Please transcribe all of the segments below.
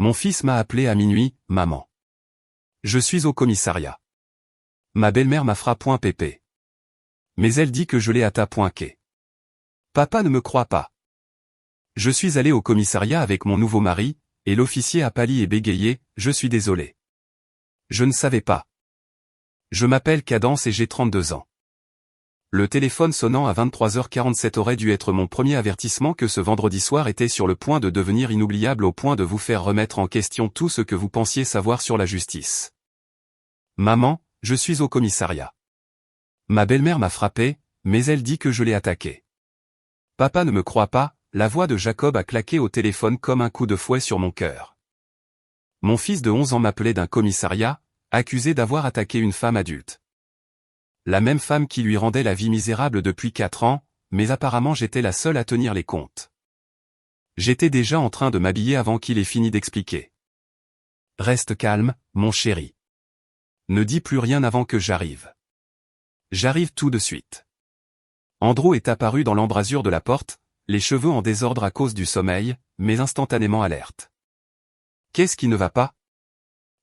Mon fils m'a appelé à minuit, maman. Je suis au commissariat. Ma belle-mère m'a frappé. Mais elle dit que je l'ai attaqué. Papa ne me croit pas. Je suis allé au commissariat avec mon nouveau mari, et l'officier a pâli et bégayé, je suis désolé. Je ne savais pas. Je m'appelle Cadence et j'ai 32 ans. Le téléphone sonnant à 23h47 aurait dû être mon premier avertissement que ce vendredi soir était sur le point de devenir inoubliable au point de vous faire remettre en question tout ce que vous pensiez savoir sur la justice. Maman, je suis au commissariat. Ma belle-mère m'a frappé, mais elle dit que je l'ai attaqué. Papa ne me croit pas, la voix de Jacob a claqué au téléphone comme un coup de fouet sur mon cœur. Mon fils de 11 ans m'appelait d'un commissariat, accusé d'avoir attaqué une femme adulte. La même femme qui lui rendait la vie misérable depuis 4 ans, mais apparemment j'étais la seule à tenir les comptes. J'étais déjà en train de m'habiller avant qu'il ait fini d'expliquer. Reste calme, mon chéri. Ne dis plus rien avant que j'arrive. J'arrive tout de suite. Andrew est apparu dans l'embrasure de la porte, les cheveux en désordre à cause du sommeil, mais instantanément alerte. Qu'est-ce qui ne va pas?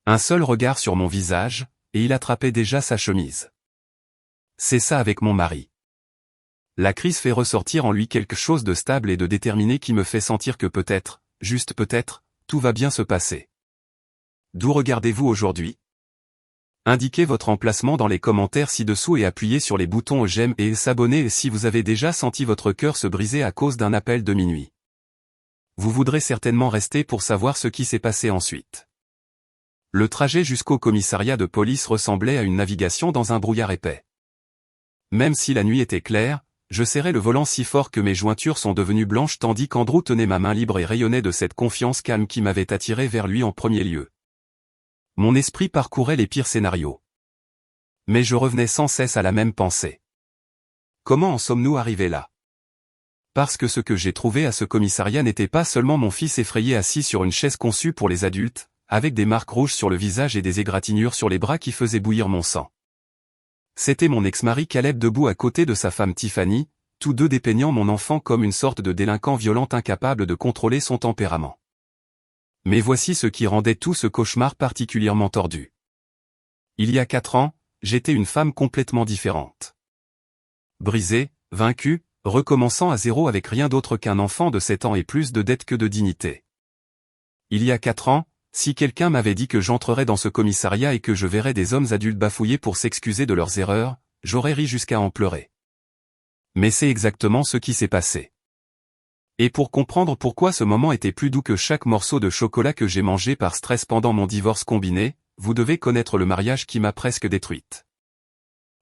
Un seul regard sur mon visage, et il attrapait déjà sa chemise. C'est ça avec mon mari. La crise fait ressortir en lui quelque chose de stable et de déterminé qui me fait sentir que peut-être, juste peut-être, tout va bien se passer. D'où regardez-vous aujourd'hui? Indiquez votre emplacement dans les commentaires ci-dessous et appuyez sur les boutons j'aime et s'abonner si vous avez déjà senti votre cœur se briser à cause d'un appel de minuit. Vous voudrez certainement rester pour savoir ce qui s'est passé ensuite. Le trajet jusqu'au commissariat de police ressemblait à une navigation dans un brouillard épais. Même si la nuit était claire, je serrais le volant si fort que mes jointures sont devenues blanches tandis qu'Andrew tenait ma main libre et rayonnait de cette confiance calme qui m'avait attiré vers lui en premier lieu. Mon esprit parcourait les pires scénarios. Mais je revenais sans cesse à la même pensée. Comment en sommes-nous arrivés là? Parce que ce que j'ai trouvé à ce commissariat n'était pas seulement mon fils effrayé assis sur une chaise conçue pour les adultes, avec des marques rouges sur le visage et des égratignures sur les bras qui faisaient bouillir mon sang. C'était mon ex-mari Caleb debout à côté de sa femme Tiffany, tous deux dépeignant mon enfant comme une sorte de délinquant violent incapable de contrôler son tempérament. Mais voici ce qui rendait tout ce cauchemar particulièrement tordu. Il y a 4 ans, j'étais une femme complètement différente. Brisée, vaincue, recommençant à zéro avec rien d'autre qu'un enfant de 7 ans et plus de dettes que de dignité. Il y a 4 ans, si quelqu'un m'avait dit que j'entrerais dans ce commissariat et que je verrais des hommes adultes bafouiller pour s'excuser de leurs erreurs, j'aurais ri jusqu'à en pleurer. Mais c'est exactement ce qui s'est passé. Et pour comprendre pourquoi ce moment était plus doux que chaque morceau de chocolat que j'ai mangé par stress pendant mon divorce combiné, vous devez connaître le mariage qui m'a presque détruite.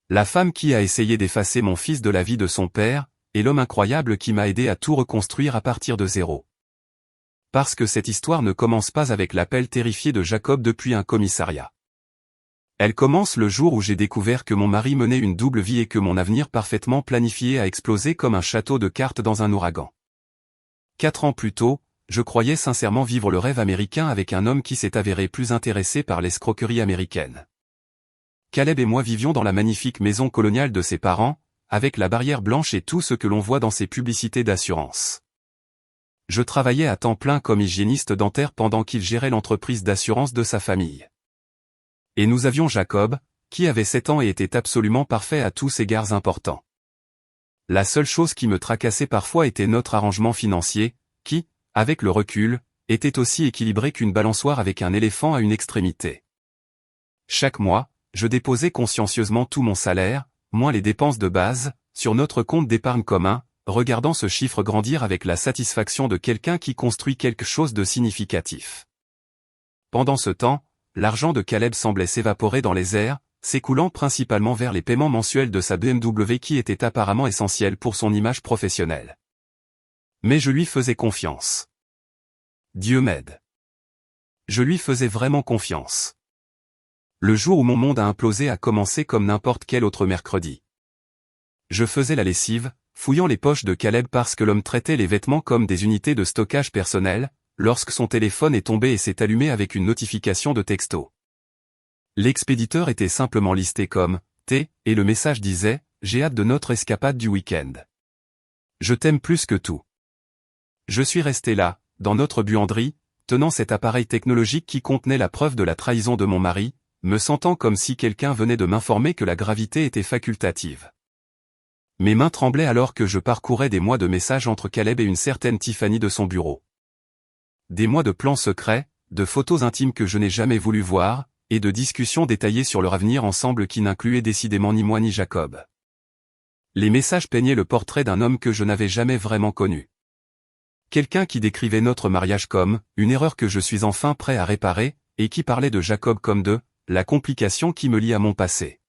La femme qui a essayé d'effacer mon fils de la vie de son père, et l'homme incroyable qui m'a aidé à tout reconstruire à partir de zéro. Parce que cette histoire ne commence pas avec l'appel terrifié de Jacob depuis un commissariat. Elle commence le jour où j'ai découvert que mon mari menait une double vie et que mon avenir parfaitement planifié a explosé comme un château de cartes dans un ouragan. 4 ans plus tôt, je croyais sincèrement vivre le rêve américain avec un homme qui s'est avéré plus intéressé par l'escroquerie américaine. Caleb et moi vivions dans la magnifique maison coloniale de ses parents, avec la barrière blanche et tout ce que l'on voit dans ces publicités d'assurance. Je travaillais à temps plein comme hygiéniste dentaire pendant qu'il gérait l'entreprise d'assurance de sa famille. Et nous avions Jacob, qui avait 7 ans et était absolument parfait à tous égards importants. La seule chose qui me tracassait parfois était notre arrangement financier, qui, avec le recul, était aussi équilibré qu'une balançoire avec un éléphant à une extrémité. Chaque mois, je déposais consciencieusement tout mon salaire, moins les dépenses de base, sur notre compte d'épargne commun, regardant ce chiffre grandir avec la satisfaction de quelqu'un qui construit quelque chose de significatif. Pendant ce temps, l'argent de Caleb semblait s'évaporer dans les airs, s'écoulant principalement vers les paiements mensuels de sa BMW qui était apparemment essentiel pour son image professionnelle. Mais je lui faisais confiance. Dieu m'aide. Je lui faisais vraiment confiance. Le jour où mon monde a implosé a commencé comme n'importe quel autre mercredi. Je faisais la lessive, fouillant les poches de Caleb parce que l'homme traitait les vêtements comme des unités de stockage personnel, lorsque son téléphone est tombé et s'est allumé avec une notification de texto. L'expéditeur était simplement listé comme « T » et le message disait « J'ai hâte de notre escapade du week-end. Je t'aime plus que tout. » Je suis resté là, dans notre buanderie, tenant cet appareil technologique qui contenait la preuve de la trahison de mon mari, me sentant comme si quelqu'un venait de m'informer que la gravité était facultative. Mes mains tremblaient alors que je parcourais des mois de messages entre Caleb et une certaine Tiffany de son bureau. Des mois de plans secrets, de photos intimes que je n'ai jamais voulu voir, et de discussions détaillées sur leur avenir ensemble qui n'incluaient décidément ni moi ni Jacob. Les messages peignaient le portrait d'un homme que je n'avais jamais vraiment connu. Quelqu'un qui décrivait notre mariage comme une erreur que je suis enfin prêt à réparer, et qui parlait de Jacob comme de la complication qui me lie à mon passé.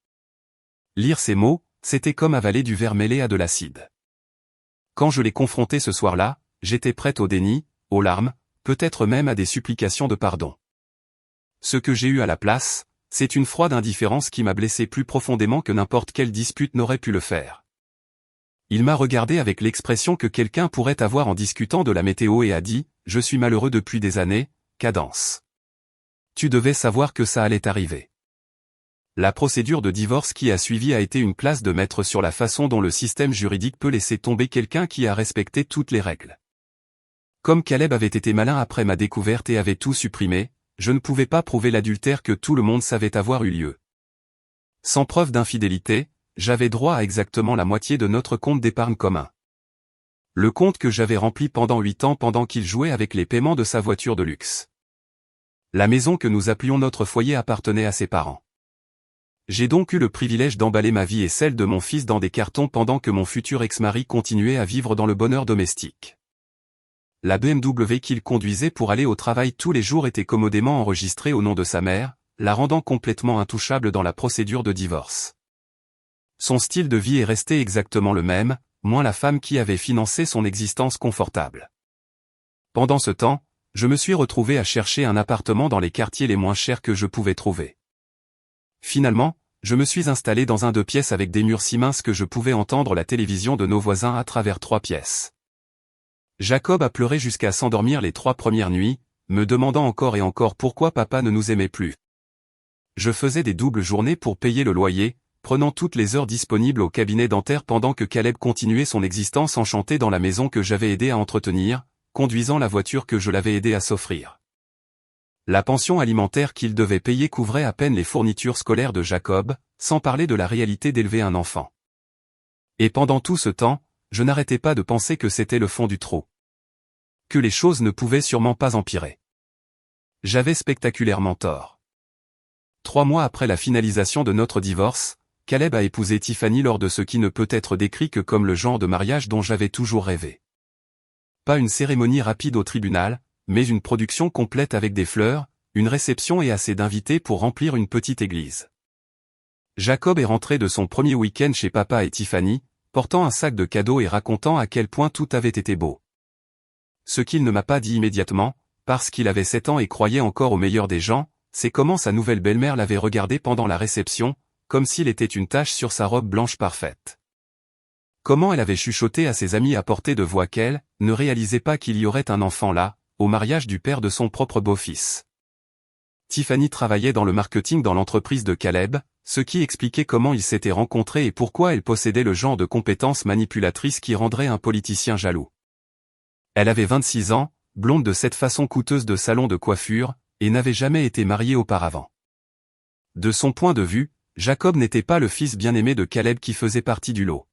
Lire ces mots, c'était comme avaler du verre mêlé à de l'acide. Quand je l'ai confronté ce soir-là, j'étais prête au déni, aux larmes, peut-être même à des supplications de pardon. Ce que j'ai eu à la place, c'est une froide indifférence qui m'a blessé plus profondément que n'importe quelle dispute n'aurait pu le faire. Il m'a regardé avec l'expression que quelqu'un pourrait avoir en discutant de la météo et a dit « Je suis malheureux depuis des années, Cadence. Tu devais savoir que ça allait arriver. » La procédure de divorce qui a suivi a été une classe de maître sur la façon dont le système juridique peut laisser tomber quelqu'un qui a respecté toutes les règles. Comme Caleb avait été malin après ma découverte et avait tout supprimé, je ne pouvais pas prouver l'adultère que tout le monde savait avoir eu lieu. Sans preuve d'infidélité, j'avais droit à exactement la moitié de notre compte d'épargne commun. Le compte que j'avais rempli pendant 8 ans pendant qu'il jouait avec les paiements de sa voiture de luxe. La maison que nous appelions notre foyer appartenait à ses parents. J'ai donc eu le privilège d'emballer ma vie et celle de mon fils dans des cartons pendant que mon futur ex-mari continuait à vivre dans le bonheur domestique. La BMW qu'il conduisait pour aller au travail tous les jours était commodément enregistrée au nom de sa mère, la rendant complètement intouchable dans la procédure de divorce. Son style de vie est resté exactement le même, moins la femme qui avait financé son existence confortable. Pendant ce temps, je me suis retrouvé à chercher un appartement dans les quartiers les moins chers que je pouvais trouver. Finalement, je me suis installé dans un 2 pièces avec des murs si minces que je pouvais entendre la télévision de nos voisins à travers 3 pièces. Jacob a pleuré jusqu'à s'endormir les 3 premières nuits, me demandant encore et encore pourquoi papa ne nous aimait plus. Je faisais des doubles journées pour payer le loyer, prenant toutes les heures disponibles au cabinet dentaire pendant que Caleb continuait son existence enchantée dans la maison que j'avais aidé à entretenir, conduisant la voiture que je l'avais aidé à s'offrir. La pension alimentaire qu'il devait payer couvrait à peine les fournitures scolaires de Jacob, sans parler de la réalité d'élever un enfant. Et pendant tout ce temps, je n'arrêtais pas de penser que c'était le fond du trou. Que les choses ne pouvaient sûrement pas empirer. J'avais spectaculairement tort. 3 mois après la finalisation de notre divorce, Caleb a épousé Tiffany lors de ce qui ne peut être décrit que comme le genre de mariage dont j'avais toujours rêvé. Pas une cérémonie rapide au tribunal, mais une production complète avec des fleurs, une réception et assez d'invités pour remplir une petite église. Jacob est rentré de son premier week-end chez papa et Tiffany, portant un sac de cadeaux et racontant à quel point tout avait été beau. Ce qu'il ne m'a pas dit immédiatement, parce qu'il avait 7 ans et croyait encore au meilleur des gens, c'est comment sa nouvelle belle-mère l'avait regardé pendant la réception, comme s'il était une tache sur sa robe blanche parfaite. Comment elle avait chuchoté à ses amis à portée de voix qu'elle ne réalisait pas qu'il y aurait un enfant là, au mariage du père de son propre beau-fils. Tiffany travaillait dans le marketing dans l'entreprise de Caleb, ce qui expliquait comment ils s'étaient rencontrés et pourquoi elle possédait le genre de compétences manipulatrices qui rendrait un politicien jaloux. Elle avait 26 ans, blonde de cette façon coûteuse de salon de coiffure, et n'avait jamais été mariée auparavant. De son point de vue, Jacob n'était pas le fils bien-aimé de Caleb qui faisait partie du lot.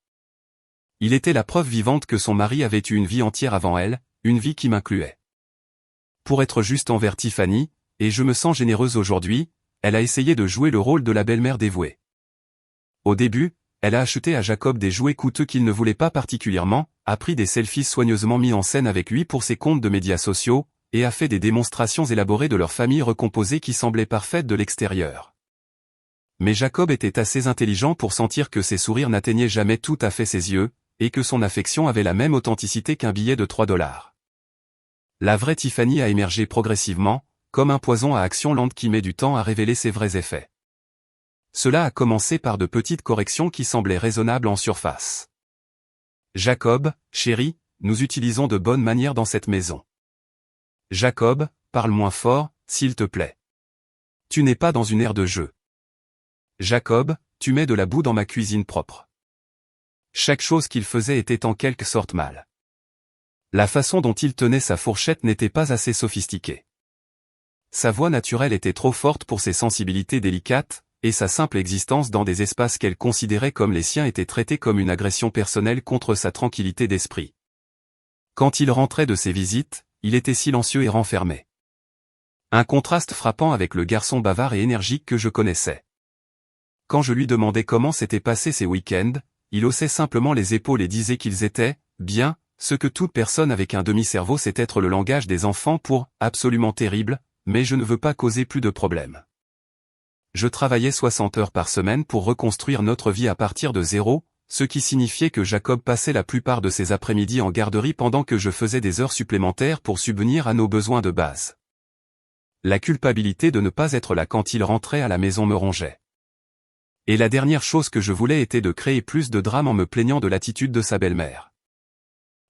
Il était la preuve vivante que son mari avait eu une vie entière avant elle, une vie qui m'incluait. Pour être juste envers Tiffany, et je me sens généreuse aujourd'hui, elle a essayé de jouer le rôle de la belle-mère dévouée. Au début, elle a acheté à Jacob des jouets coûteux qu'il ne voulait pas particulièrement, a pris des selfies soigneusement mis en scène avec lui pour ses comptes de médias sociaux, et a fait des démonstrations élaborées de leur famille recomposée qui semblaient parfaites de l'extérieur. Mais Jacob était assez intelligent pour sentir que ses sourires n'atteignaient jamais tout à fait ses yeux, et que son affection avait la même authenticité qu'un billet de 3 $. La vraie Tiffany a émergé progressivement, comme un poison à action lente qui met du temps à révéler ses vrais effets. Cela a commencé par de petites corrections qui semblaient raisonnables en surface. Jacob, chéri, nous utilisons de bonnes manières dans cette maison. Jacob, parle moins fort, s'il te plaît. Tu n'es pas dans une aire de jeu. Jacob, tu mets de la boue dans ma cuisine propre. Chaque chose qu'il faisait était en quelque sorte mal. La façon dont il tenait sa fourchette n'était pas assez sophistiquée. Sa voix naturelle était trop forte pour ses sensibilités délicates, et sa simple existence dans des espaces qu'elle considérait comme les siens était traitée comme une agression personnelle contre sa tranquillité d'esprit. Quand il rentrait de ses visites, il était silencieux et renfermé. Un contraste frappant avec le garçon bavard et énergique que je connaissais. Quand je lui demandais comment s'étaient passés ses week-ends, il haussait simplement les épaules et disait qu'ils étaient « bien », ce que toute personne avec un demi-cerveau sait être le langage des enfants pour « absolument terrible », mais je ne veux pas causer plus de problèmes. Je travaillais 60 heures par semaine pour reconstruire notre vie à partir de zéro, ce qui signifiait que Jacob passait la plupart de ses après-midi en garderie pendant que je faisais des heures supplémentaires pour subvenir à nos besoins de base. La culpabilité de ne pas être là quand il rentrait à la maison me rongeait. Et la dernière chose que je voulais était de créer plus de drame en me plaignant de l'attitude de sa belle-mère.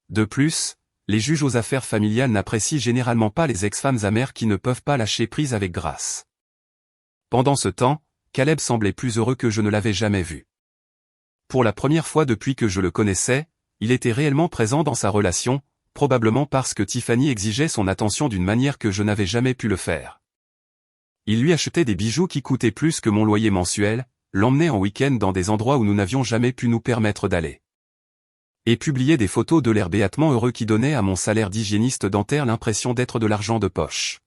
De plus, les juges aux affaires familiales n'apprécient généralement pas les ex-femmes amères qui ne peuvent pas lâcher prise avec grâce. Pendant ce temps, Caleb semblait plus heureux que je ne l'avais jamais vu. Pour la première fois depuis que je le connaissais, il était réellement présent dans sa relation, probablement parce que Tiffany exigeait son attention d'une manière que je n'avais jamais pu le faire. Il lui achetait des bijoux qui coûtaient plus que mon loyer mensuel, l'emmenait en week-end dans des endroits où nous n'avions jamais pu nous permettre d'aller. Et publiait des photos de l'air béatement heureux qui donnait à mon salaire d'hygiéniste dentaire l'impression d'être de l'argent de poche.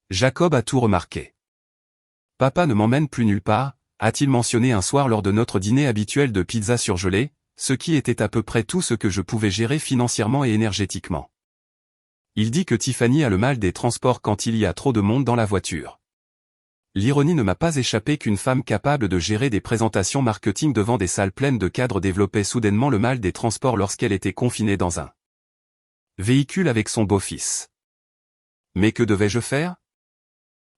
Jacob a tout remarqué. « Papa ne m'emmène plus nulle part », a-t-il mentionné un soir lors de notre dîner habituel de pizza surgelée, ce qui était à peu près tout ce que je pouvais gérer financièrement et énergétiquement. Il dit que Tiffany a le mal des transports quand il y a trop de monde dans la voiture. L'ironie ne m'a pas échappé qu'une femme capable de gérer des présentations marketing devant des salles pleines de cadres développait soudainement le mal des transports lorsqu'elle était confinée dans un véhicule avec son beau-fils. Mais que devais-je faire ?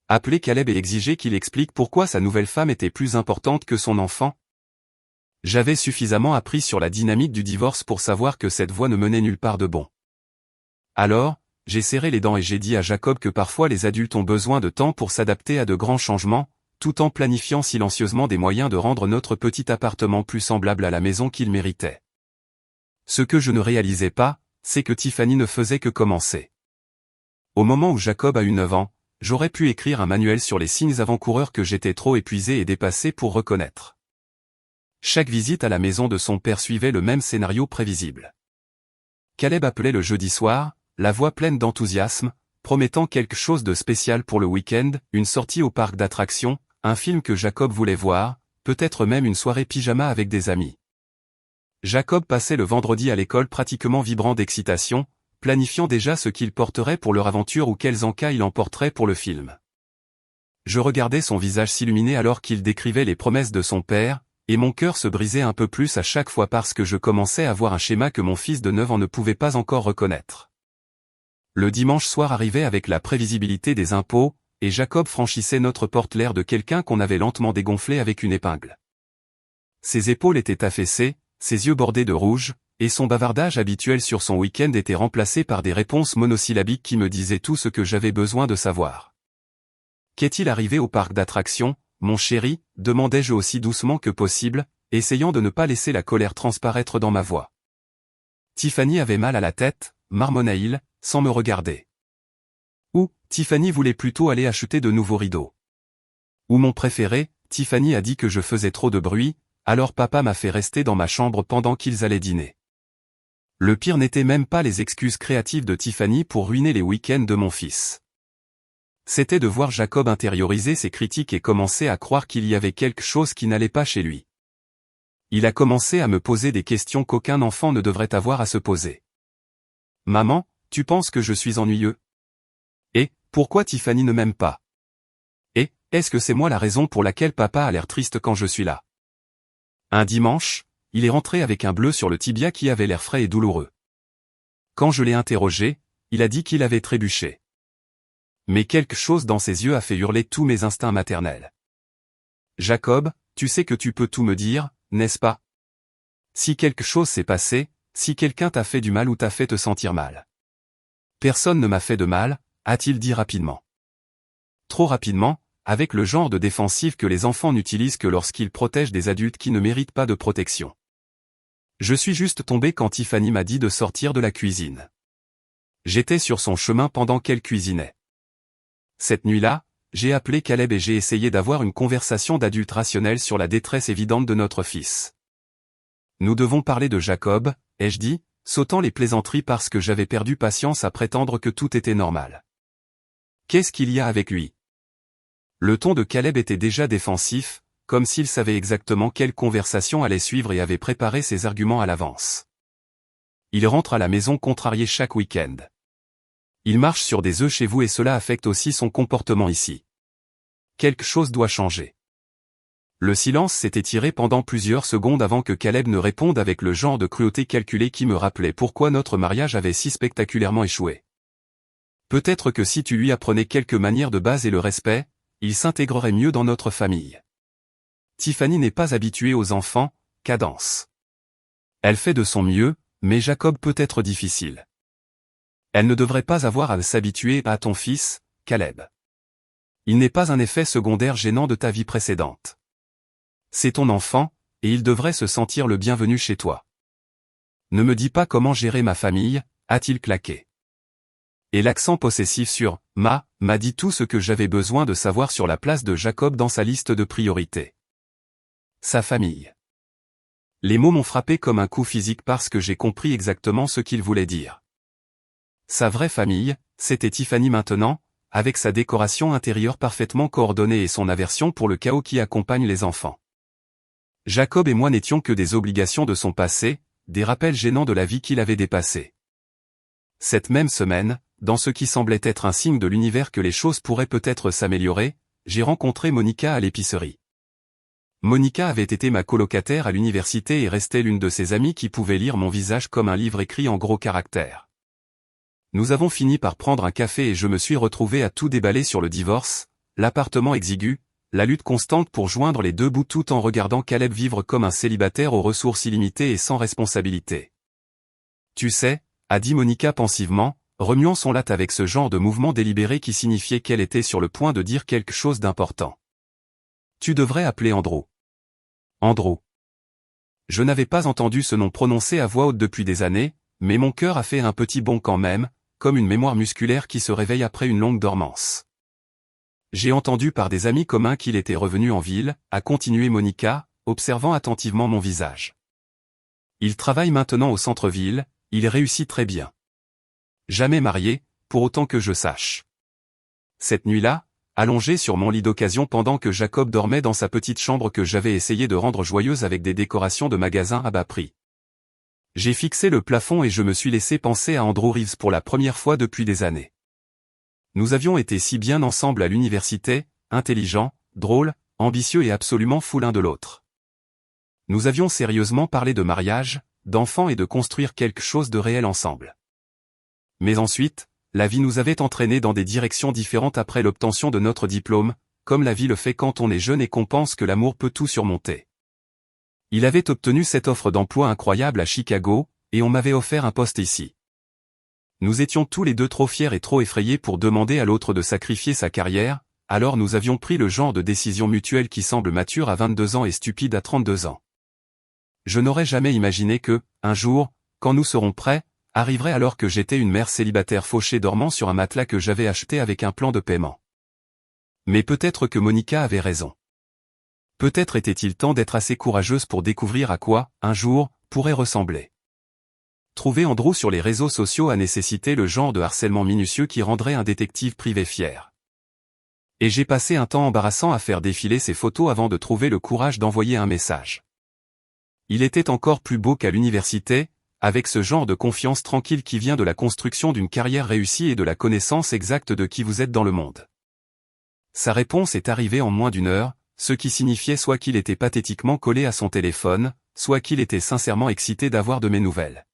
Appeler Caleb et exiger qu'il explique pourquoi sa nouvelle femme était plus importante que son enfant ? J'avais suffisamment appris sur la dynamique du divorce pour savoir que cette voie ne menait nulle part de bon. Alors, j'ai serré les dents et j'ai dit à Jacob que parfois les adultes ont besoin de temps pour s'adapter à de grands changements, tout en planifiant silencieusement des moyens de rendre notre petit appartement plus semblable à la maison qu'il méritait. Ce que je ne réalisais pas, c'est que Tiffany ne faisait que commencer. Au moment où Jacob a eu 9 ans, j'aurais pu écrire un manuel sur les signes avant-coureurs que j'étais trop épuisé et dépassé pour reconnaître. Chaque visite à la maison de son père suivait le même scénario prévisible. Caleb appelait le jeudi soir, la voix pleine d'enthousiasme, promettant quelque chose de spécial pour le week-end, une sortie au parc d'attractions, un film que Jacob voulait voir, peut-être même une soirée pyjama avec des amis. Jacob passait le vendredi à l'école pratiquement vibrant d'excitation, planifiant déjà ce qu'il porterait pour leur aventure ou quels encas il emporterait pour le film. Je regardais son visage s'illuminer alors qu'il décrivait les promesses de son père, et mon cœur se brisait un peu plus à chaque fois parce que je commençais à voir un schéma que mon fils de 9 ans ne pouvait pas encore reconnaître. Le dimanche soir arrivait avec la prévisibilité des impôts, et Jacob franchissait notre porte l'air de quelqu'un qu'on avait lentement dégonflé avec une épingle. Ses épaules étaient affaissées, ses yeux bordés de rouge, et son bavardage habituel sur son week-end était remplacé par des réponses monosyllabiques qui me disaient tout ce que j'avais besoin de savoir. « Qu'est-il arrivé au parc d'attractions, mon chéri ?» demandai-je aussi doucement que possible, essayant de ne pas laisser la colère transparaître dans ma voix. Tiffany avait mal à la tête, marmonna-t-il, sans me regarder. Ou, Tiffany voulait plutôt aller acheter de nouveaux rideaux. Ou mon préféré, Tiffany a dit que je faisais trop de bruit, alors papa m'a fait rester dans ma chambre pendant qu'ils allaient dîner. Le pire n'était même pas les excuses créatives de Tiffany pour ruiner les week-ends de mon fils. C'était de voir Jacob intérioriser ses critiques et commencer à croire qu'il y avait quelque chose qui n'allait pas chez lui. Il a commencé à me poser des questions qu'aucun enfant ne devrait avoir à se poser. « Maman, tu penses que je suis ennuyeux ? Et, pourquoi Tiffany ne m'aime pas ? Et, est-ce que c'est moi la raison pour laquelle papa a l'air triste quand je suis là ? » Un dimanche, il est rentré avec un bleu sur le tibia qui avait l'air frais et douloureux. Quand je l'ai interrogé, il a dit qu'il avait trébuché. Mais quelque chose dans ses yeux a fait hurler tous mes instincts maternels. « Jacob, tu sais que tu peux tout me dire, n'est-ce pas ? Si quelque chose s'est passé, si quelqu'un t'a fait du mal ou t'a fait te sentir mal. » Personne ne m'a fait de mal, a-t-il dit rapidement. Trop rapidement, avec le genre de défensive que les enfants n'utilisent que lorsqu'ils protègent des adultes qui ne méritent pas de protection. Je suis juste tombé quand Tiffany m'a dit de sortir de la cuisine. J'étais sur son chemin pendant qu'elle cuisinait. Cette nuit-là, j'ai appelé Caleb et j'ai essayé d'avoir une conversation d'adulte rationnel sur la détresse évidente de notre fils. Nous devons parler de Jacob, ai-je dit, sautant les plaisanteries parce que j'avais perdu patience à prétendre que tout était normal. Qu'est-ce qu'il y a avec lui? Le ton de Caleb était déjà défensif, comme s'il savait exactement quelle conversation allait suivre et avait préparé ses arguments à l'avance. Il rentre à la maison contrarié chaque week-end. Il marche sur des œufs chez vous et cela affecte aussi son comportement ici. Quelque chose doit changer. Le silence s'est étiré pendant plusieurs secondes avant que Caleb ne réponde avec le genre de cruauté calculée qui me rappelait pourquoi notre mariage avait si spectaculairement échoué. Peut-être que si tu lui apprenais quelques manières de base et le respect, il s'intégrerait mieux dans notre famille. Tiffany n'est pas habituée aux enfants, Cadence. Elle fait de son mieux, mais Jacob peut être difficile. Elle ne devrait pas avoir à s'habituer à ton fils, Caleb. Il n'est pas un effet secondaire gênant de ta vie précédente. C'est ton enfant, et il devrait se sentir le bienvenu chez toi. Ne me dis pas comment gérer ma famille, a-t-il claqué. Et l'accent possessif sur « m'a dit tout ce que j'avais besoin de savoir sur la place de Jacob dans sa liste de priorités. Sa famille. Les mots m'ont frappé comme un coup physique parce que j'ai compris exactement ce qu'il voulait dire. Sa vraie famille, c'était Tiffany maintenant, avec sa décoration intérieure parfaitement coordonnée et son aversion pour le chaos qui accompagne les enfants. Jacob et moi n'étions que des obligations de son passé, des rappels gênants de la vie qu'il avait dépassée. Cette même semaine, dans ce qui semblait être un signe de l'univers que les choses pourraient peut-être s'améliorer, j'ai rencontré Monica à l'épicerie. Monica avait été ma colocataire à l'université et restait l'une de ses amies qui pouvait lire mon visage comme un livre écrit en gros caractères. Nous avons fini par prendre un café et je me suis retrouvé à tout déballer sur le divorce, l'appartement exigu, la lutte constante pour joindre les deux bouts tout en regardant Caleb vivre comme un célibataire aux ressources illimitées et sans responsabilité. Tu sais, a dit Monica pensivement, remuant son latte avec ce genre de mouvement délibéré qui signifiait qu'elle était sur le point de dire quelque chose d'important. Tu devrais appeler Andrew. Andrew. Je n'avais pas entendu ce nom prononcé à voix haute depuis des années, mais mon cœur a fait un petit bond quand même, comme une mémoire musculaire qui se réveille après une longue dormance. J'ai entendu par des amis communs qu'il était revenu en ville, a continué Monica, observant attentivement mon visage. Il travaille maintenant au centre-ville, il réussit très bien. Jamais marié, pour autant que je sache. Cette nuit-là, allongé sur mon lit d'occasion pendant que Jacob dormait dans sa petite chambre que j'avais essayé de rendre joyeuse avec des décorations de magasins à bas prix. J'ai fixé le plafond et je me suis laissé penser à Andrew Reeves pour la première fois depuis des années. Nous avions été si bien ensemble à l'université, intelligents, drôles, ambitieux et absolument fous l'un de l'autre. Nous avions sérieusement parlé de mariage, d'enfants et de construire quelque chose de réel ensemble. Mais ensuite, la vie nous avait entraînés dans des directions différentes après l'obtention de notre diplôme, comme la vie le fait quand on est jeune et qu'on pense que l'amour peut tout surmonter. Il avait obtenu cette offre d'emploi incroyable à Chicago, et on m'avait offert un poste ici. Nous étions tous les deux trop fiers et trop effrayés pour demander à l'autre de sacrifier sa carrière, alors nous avions pris le genre de décision mutuelle qui semble mature à 22 ans et stupide à 32 ans. Je n'aurais jamais imaginé que, un jour, quand nous serons prêts, arriverait alors que j'étais une mère célibataire fauchée dormant sur un matelas que j'avais acheté avec un plan de paiement. Mais peut-être que Monica avait raison. Peut-être était-il temps d'être assez courageuse pour découvrir à quoi, un jour, pourrait ressembler. Trouver Andrew sur les réseaux sociaux a nécessité le genre de harcèlement minutieux qui rendrait un détective privé fier. Et j'ai passé un temps embarrassant à faire défiler ses photos avant de trouver le courage d'envoyer un message. Il était encore plus beau qu'à l'université, avec ce genre de confiance tranquille qui vient de la construction d'une carrière réussie et de la connaissance exacte de qui vous êtes dans le monde. Sa réponse est arrivée en moins d'une heure, ce qui signifiait soit qu'il était pathétiquement collé à son téléphone, soit qu'il était sincèrement excité d'avoir de mes nouvelles.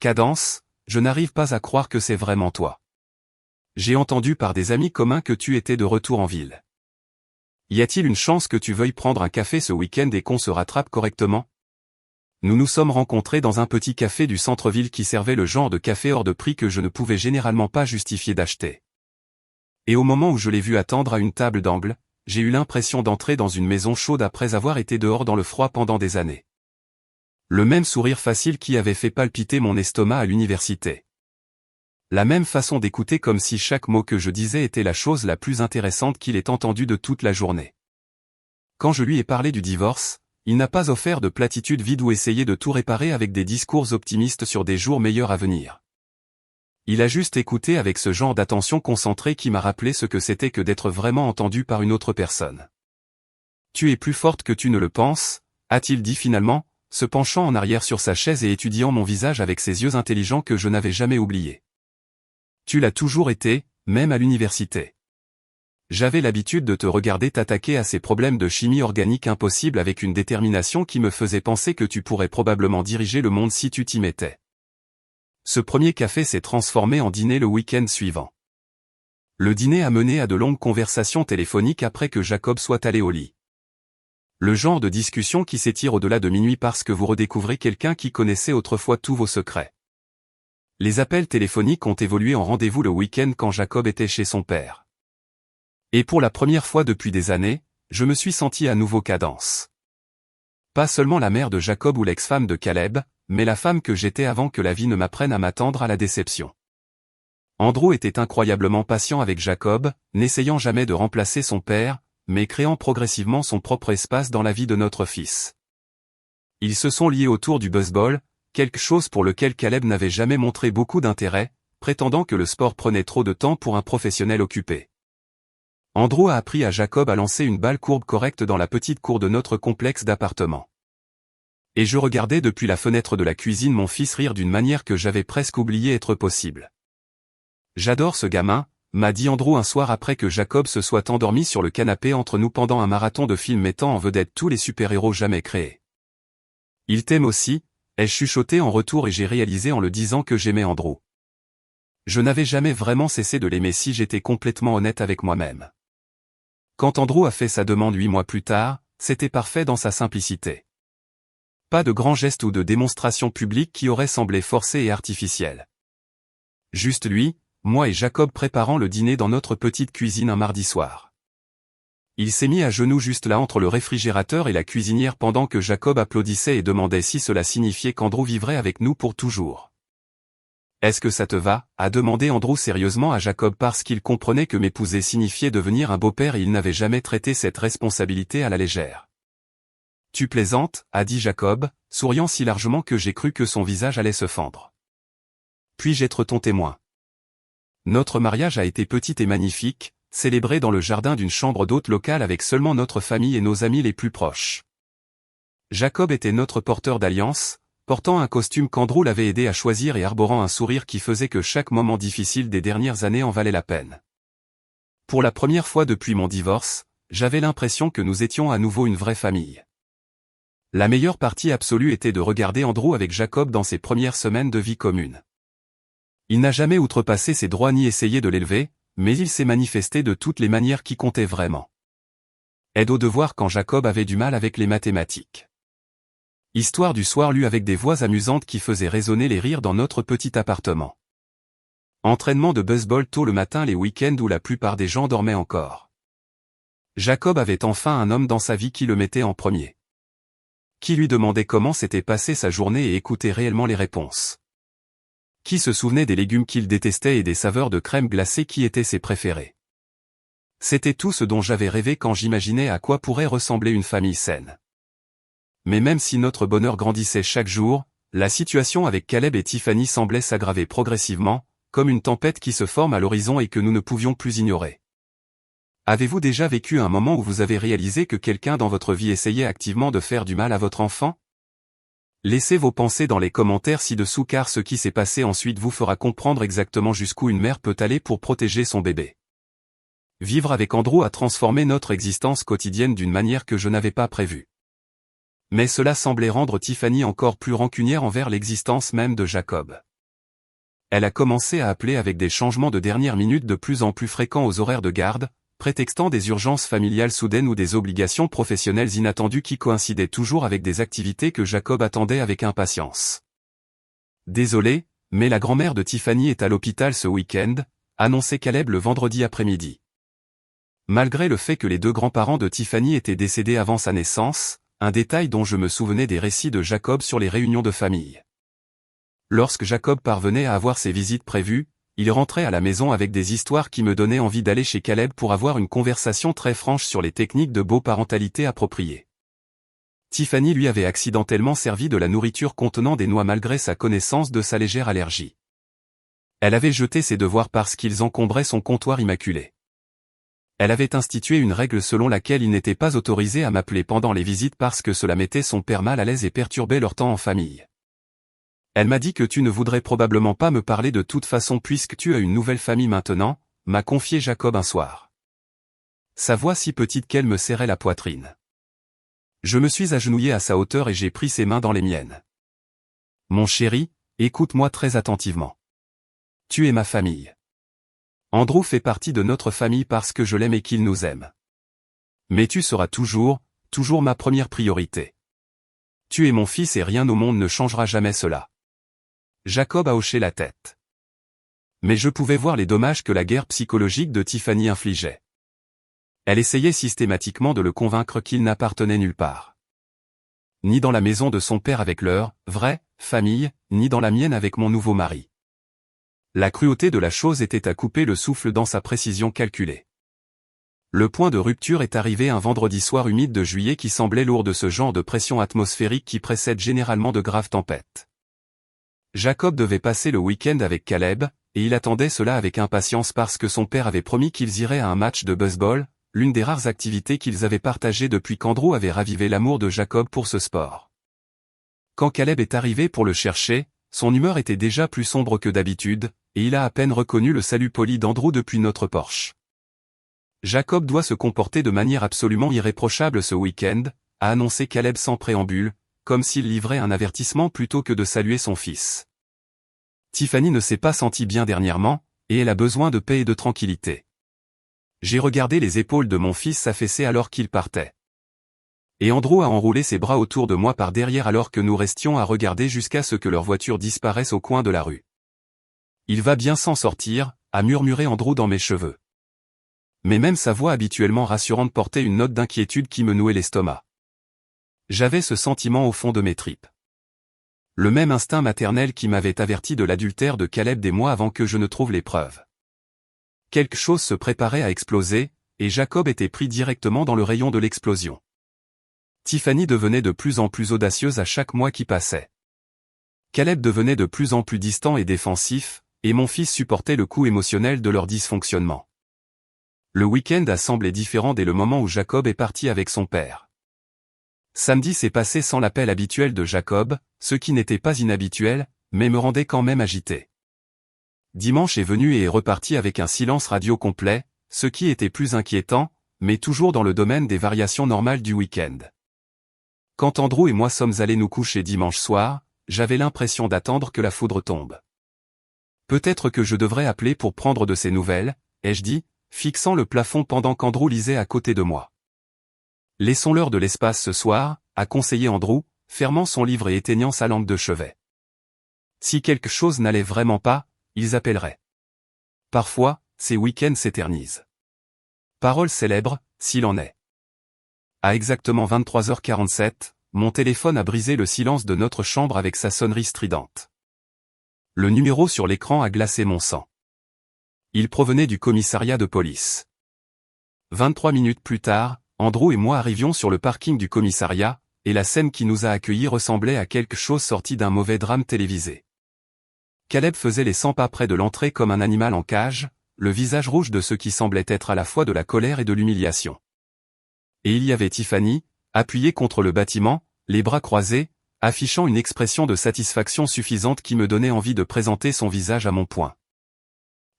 Cadence, je n'arrive pas à croire que c'est vraiment toi. J'ai entendu par des amis communs que tu étais de retour en ville. Y a-t-il une chance que tu veuilles prendre un café ce week-end et qu'on se rattrape correctement? Nous nous sommes rencontrés dans un petit café du centre-ville qui servait le genre de café hors de prix que je ne pouvais généralement pas justifier d'acheter. Et au moment où je l'ai vu attendre à une table d'angle, j'ai eu l'impression d'entrer dans une maison chaude après avoir été dehors dans le froid pendant des années. Le même sourire facile qui avait fait palpiter mon estomac à l'université. La même façon d'écouter comme si chaque mot que je disais était la chose la plus intéressante qu'il ait entendue de toute la journée. Quand je lui ai parlé du divorce, il n'a pas offert de platitudes vides ou essayé de tout réparer avec des discours optimistes sur des jours meilleurs à venir. Il a juste écouté avec ce genre d'attention concentrée qui m'a rappelé ce que c'était que d'être vraiment entendu par une autre personne. « Tu es plus forte que tu ne le penses », a-t-il dit finalement, se penchant en arrière sur sa chaise et étudiant mon visage avec ses yeux intelligents que je n'avais jamais oubliés. « Tu l'as toujours été, même à l'université. J'avais l'habitude de te regarder t'attaquer à ces problèmes de chimie organique impossibles avec une détermination qui me faisait penser que tu pourrais probablement diriger le monde si tu t'y mettais. » Ce premier café s'est transformé en dîner le week-end suivant. Le dîner a mené à de longues conversations téléphoniques après que Jacob soit allé au lit. Le genre de discussion qui s'étire au-delà de minuit parce que vous redécouvrez quelqu'un qui connaissait autrefois tous vos secrets. Les appels téléphoniques ont évolué en rendez-vous le week-end quand Jacob était chez son père. Et pour la première fois depuis des années, je me suis senti à nouveau Cadence. Pas seulement la mère de Jacob ou l'ex-femme de Caleb, mais la femme que j'étais avant que la vie ne m'apprenne à m'attendre à la déception. Andrew était incroyablement patient avec Jacob, n'essayant jamais de remplacer son père, mais créant progressivement son propre espace dans la vie de notre fils. Ils se sont liés autour du baseball, quelque chose pour lequel Caleb n'avait jamais montré beaucoup d'intérêt, prétendant que le sport prenait trop de temps pour un professionnel occupé. Andrew a appris à Jacob à lancer une balle courbe correcte dans la petite cour de notre complexe d'appartements. Et je regardais depuis la fenêtre de la cuisine mon fils rire d'une manière que j'avais presque oublié être possible. « J'adore ce gamin », m'a dit Andrew un soir après que Jacob se soit endormi sur le canapé entre nous pendant un marathon de films mettant en vedette tous les super-héros jamais créés. « Il t'aime aussi », ai-je chuchoté en retour et j'ai réalisé en le disant que j'aimais Andrew. Je n'avais jamais vraiment cessé de l'aimer si j'étais complètement honnête avec moi-même. Quand Andrew a fait sa demande 8 mois plus tard, c'était parfait dans sa simplicité. Pas de grands gestes ou de démonstrations publiques qui auraient semblé forcés et artificiels. Juste lui, moi et Jacob préparant le dîner dans notre petite cuisine un mardi soir. Il s'est mis à genoux juste là entre le réfrigérateur et la cuisinière pendant que Jacob applaudissait et demandait si cela signifiait qu'Andrew vivrait avec nous pour toujours. « Est-ce que ça te va ?» a demandé Andrew sérieusement à Jacob parce qu'il comprenait que m'épouser signifiait devenir un beau-père et il n'avait jamais traité cette responsabilité à la légère. « Tu plaisantes ?» a dit Jacob, souriant si largement que j'ai cru que son visage allait se fendre. « Puis-je être ton témoin ? Notre mariage a été petit et magnifique, célébré dans le jardin d'une chambre d'hôte locale avec seulement notre famille et nos amis les plus proches. Jacob était notre porteur d'alliance, portant un costume qu'Andrew l'avait aidé à choisir et arborant un sourire qui faisait que chaque moment difficile des dernières années en valait la peine. Pour la première fois depuis mon divorce, j'avais l'impression que nous étions à nouveau une vraie famille. La meilleure partie absolue était de regarder Andrew avec Jacob dans ses premières semaines de vie commune. Il n'a jamais outrepassé ses droits ni essayé de l'élever, mais il s'est manifesté de toutes les manières qui comptaient vraiment. Aide aux devoirs quand Jacob avait du mal avec les mathématiques. Histoire du soir lue avec des voix amusantes qui faisaient résonner les rires dans notre petit appartement. Entraînement de baseball tôt le matin les week-ends où la plupart des gens dormaient encore. Jacob avait enfin un homme dans sa vie qui le mettait en premier. Qui lui demandait comment s'était passée sa journée et écoutait réellement les réponses. Qui se souvenait des légumes qu'il détestait et des saveurs de crème glacée qui étaient ses préférées. C'était tout ce dont j'avais rêvé quand j'imaginais à quoi pourrait ressembler une famille saine. Mais même si notre bonheur grandissait chaque jour, la situation avec Caleb et Tiffany semblait s'aggraver progressivement, comme une tempête qui se forme à l'horizon et que nous ne pouvions plus ignorer. Avez-vous déjà vécu un moment où vous avez réalisé que quelqu'un dans votre vie essayait activement de faire du mal à votre enfant ? Laissez vos pensées dans les commentaires ci-dessous car ce qui s'est passé ensuite vous fera comprendre exactement jusqu'où une mère peut aller pour protéger son bébé. Vivre avec Andrew a transformé notre existence quotidienne d'une manière que je n'avais pas prévue. Mais cela semblait rendre Tiffany encore plus rancunière envers l'existence même de Jacob. Elle a commencé à appeler avec des changements de dernière minute de plus en plus fréquents aux horaires de garde, prétextant des urgences familiales soudaines ou des obligations professionnelles inattendues qui coïncidaient toujours avec des activités que Jacob attendait avec impatience. Désolé, mais la grand-mère de Tiffany est à l'hôpital ce week-end, annonçait Caleb le vendredi après-midi. Malgré le fait que les deux grands-parents de Tiffany étaient décédés avant sa naissance, un détail dont je me souvenais des récits de Jacob sur les réunions de famille. Lorsque Jacob parvenait à avoir ses visites prévues, il rentrait à la maison avec des histoires qui me donnaient envie d'aller chez Caleb pour avoir une conversation très franche sur les techniques de beau-parentalité appropriées. Tiffany lui avait accidentellement servi de la nourriture contenant des noix malgré sa connaissance de sa légère allergie. Elle avait jeté ses devoirs parce qu'ils encombraient son comptoir immaculé. Elle avait institué une règle selon laquelle il n'était pas autorisé à m'appeler pendant les visites parce que cela mettait son père mal à l'aise et perturbait leur temps en famille. Elle m'a dit que tu ne voudrais probablement pas me parler de toute façon puisque tu as une nouvelle famille maintenant, m'a confié Jacob un soir. Sa voix si petite qu'elle me serrait la poitrine. Je me suis agenouillé à sa hauteur et j'ai pris ses mains dans les miennes. Mon chéri, écoute-moi très attentivement. Tu es ma famille. Andrew fait partie de notre famille parce que je l'aime et qu'il nous aime. Mais tu seras toujours ma première priorité. Tu es mon fils et rien au monde ne changera jamais cela. Jacob a hoché la tête. Mais je pouvais voir les dommages que la guerre psychologique de Tiffany infligeait. Elle essayait systématiquement de le convaincre qu'il n'appartenait nulle part. Ni dans la maison de son père avec leur vraie famille, ni dans la mienne avec mon nouveau mari. La cruauté de la chose était à couper le souffle dans sa précision calculée. Le point de rupture est arrivé un vendredi soir humide de juillet qui semblait lourd de ce genre de pression atmosphérique qui précède généralement de graves tempêtes. Jacob devait passer le week-end avec Caleb, et il attendait cela avec impatience parce que son père avait promis qu'ils iraient à un match de baseball, l'une des rares activités qu'ils avaient partagées depuis qu'Andrew avait ravivé l'amour de Jacob pour ce sport. Quand Caleb est arrivé pour le chercher, son humeur était déjà plus sombre que d'habitude, et il a à peine reconnu le salut poli d'Andrew depuis notre porche. Jacob doit se comporter de manière absolument irréprochable ce week-end, a annoncé Caleb sans préambule, comme s'il livrait un avertissement plutôt que de saluer son fils. Tiffany ne s'est pas sentie bien dernièrement, et elle a besoin de paix et de tranquillité. J'ai regardé les épaules de mon fils s'affaisser alors qu'il partait. Et Andrew a enroulé ses bras autour de moi par derrière alors que nous restions à regarder jusqu'à ce que leur voiture disparaisse au coin de la rue. Il va bien s'en sortir, a murmuré Andrew dans mes cheveux. Mais même sa voix habituellement rassurante portait une note d'inquiétude qui me nouait l'estomac. J'avais ce sentiment au fond de mes tripes. Le même instinct maternel qui m'avait averti de l'adultère de Caleb des mois avant que je ne trouve les preuves. Quelque chose se préparait à exploser, et Jacob était pris directement dans le rayon de l'explosion. Tiffany devenait de plus en plus audacieuse à chaque mois qui passait. Caleb devenait de plus en plus distant et défensif, et mon fils supportait le coup émotionnel de leur dysfonctionnement. Le week-end a semblé différent dès le moment où Jacob est parti avec son père. Samedi s'est passé sans l'appel habituel de Jacob, ce qui n'était pas inhabituel, mais me rendait quand même agité. Dimanche est venu et est reparti avec un silence radio complet, ce qui était plus inquiétant, mais toujours dans le domaine des variations normales du week-end. Quand Andrew et moi sommes allés nous coucher dimanche soir, j'avais l'impression d'attendre que la foudre tombe. Peut-être que je devrais appeler pour prendre de ses nouvelles, ai-je dit, fixant le plafond pendant qu'Andrew lisait à côté de moi. Laissons-leur de l'espace ce soir, a conseillé Andrew, fermant son livre et éteignant sa lampe de chevet. Si quelque chose n'allait vraiment pas, ils appelleraient. Parfois, ces week-ends s'éternisent. Parole célèbre, s'il en est. À exactement 23h47, mon téléphone a brisé le silence de notre chambre avec sa sonnerie stridente. Le numéro sur l'écran a glacé mon sang. Il provenait du commissariat de police. 23 minutes plus tard, Andrew et moi arrivions sur le parking du commissariat, et la scène qui nous a accueillis ressemblait à quelque chose sorti d'un mauvais drame télévisé. Caleb faisait les 100 pas près de l'entrée comme un animal en cage, le visage rouge de ce qui semblait être à la fois de la colère et de l'humiliation. Et il y avait Tiffany, appuyée contre le bâtiment, les bras croisés, affichant une expression de satisfaction suffisante qui me donnait envie de présenter son visage à mon poing.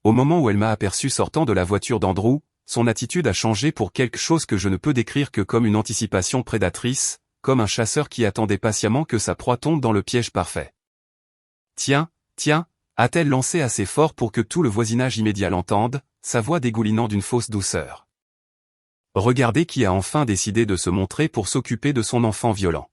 Au moment où elle m'a aperçu sortant de la voiture d'Andrew, son attitude a changé pour quelque chose que je ne peux décrire que comme une anticipation prédatrice, comme un chasseur qui attendait patiemment que sa proie tombe dans le piège parfait. Tiens, a-t-elle lancé assez fort pour que tout le voisinage immédiat l'entende, sa voix dégoulinant d'une fausse douceur. Regardez qui a enfin décidé de se montrer pour s'occuper de son enfant violent.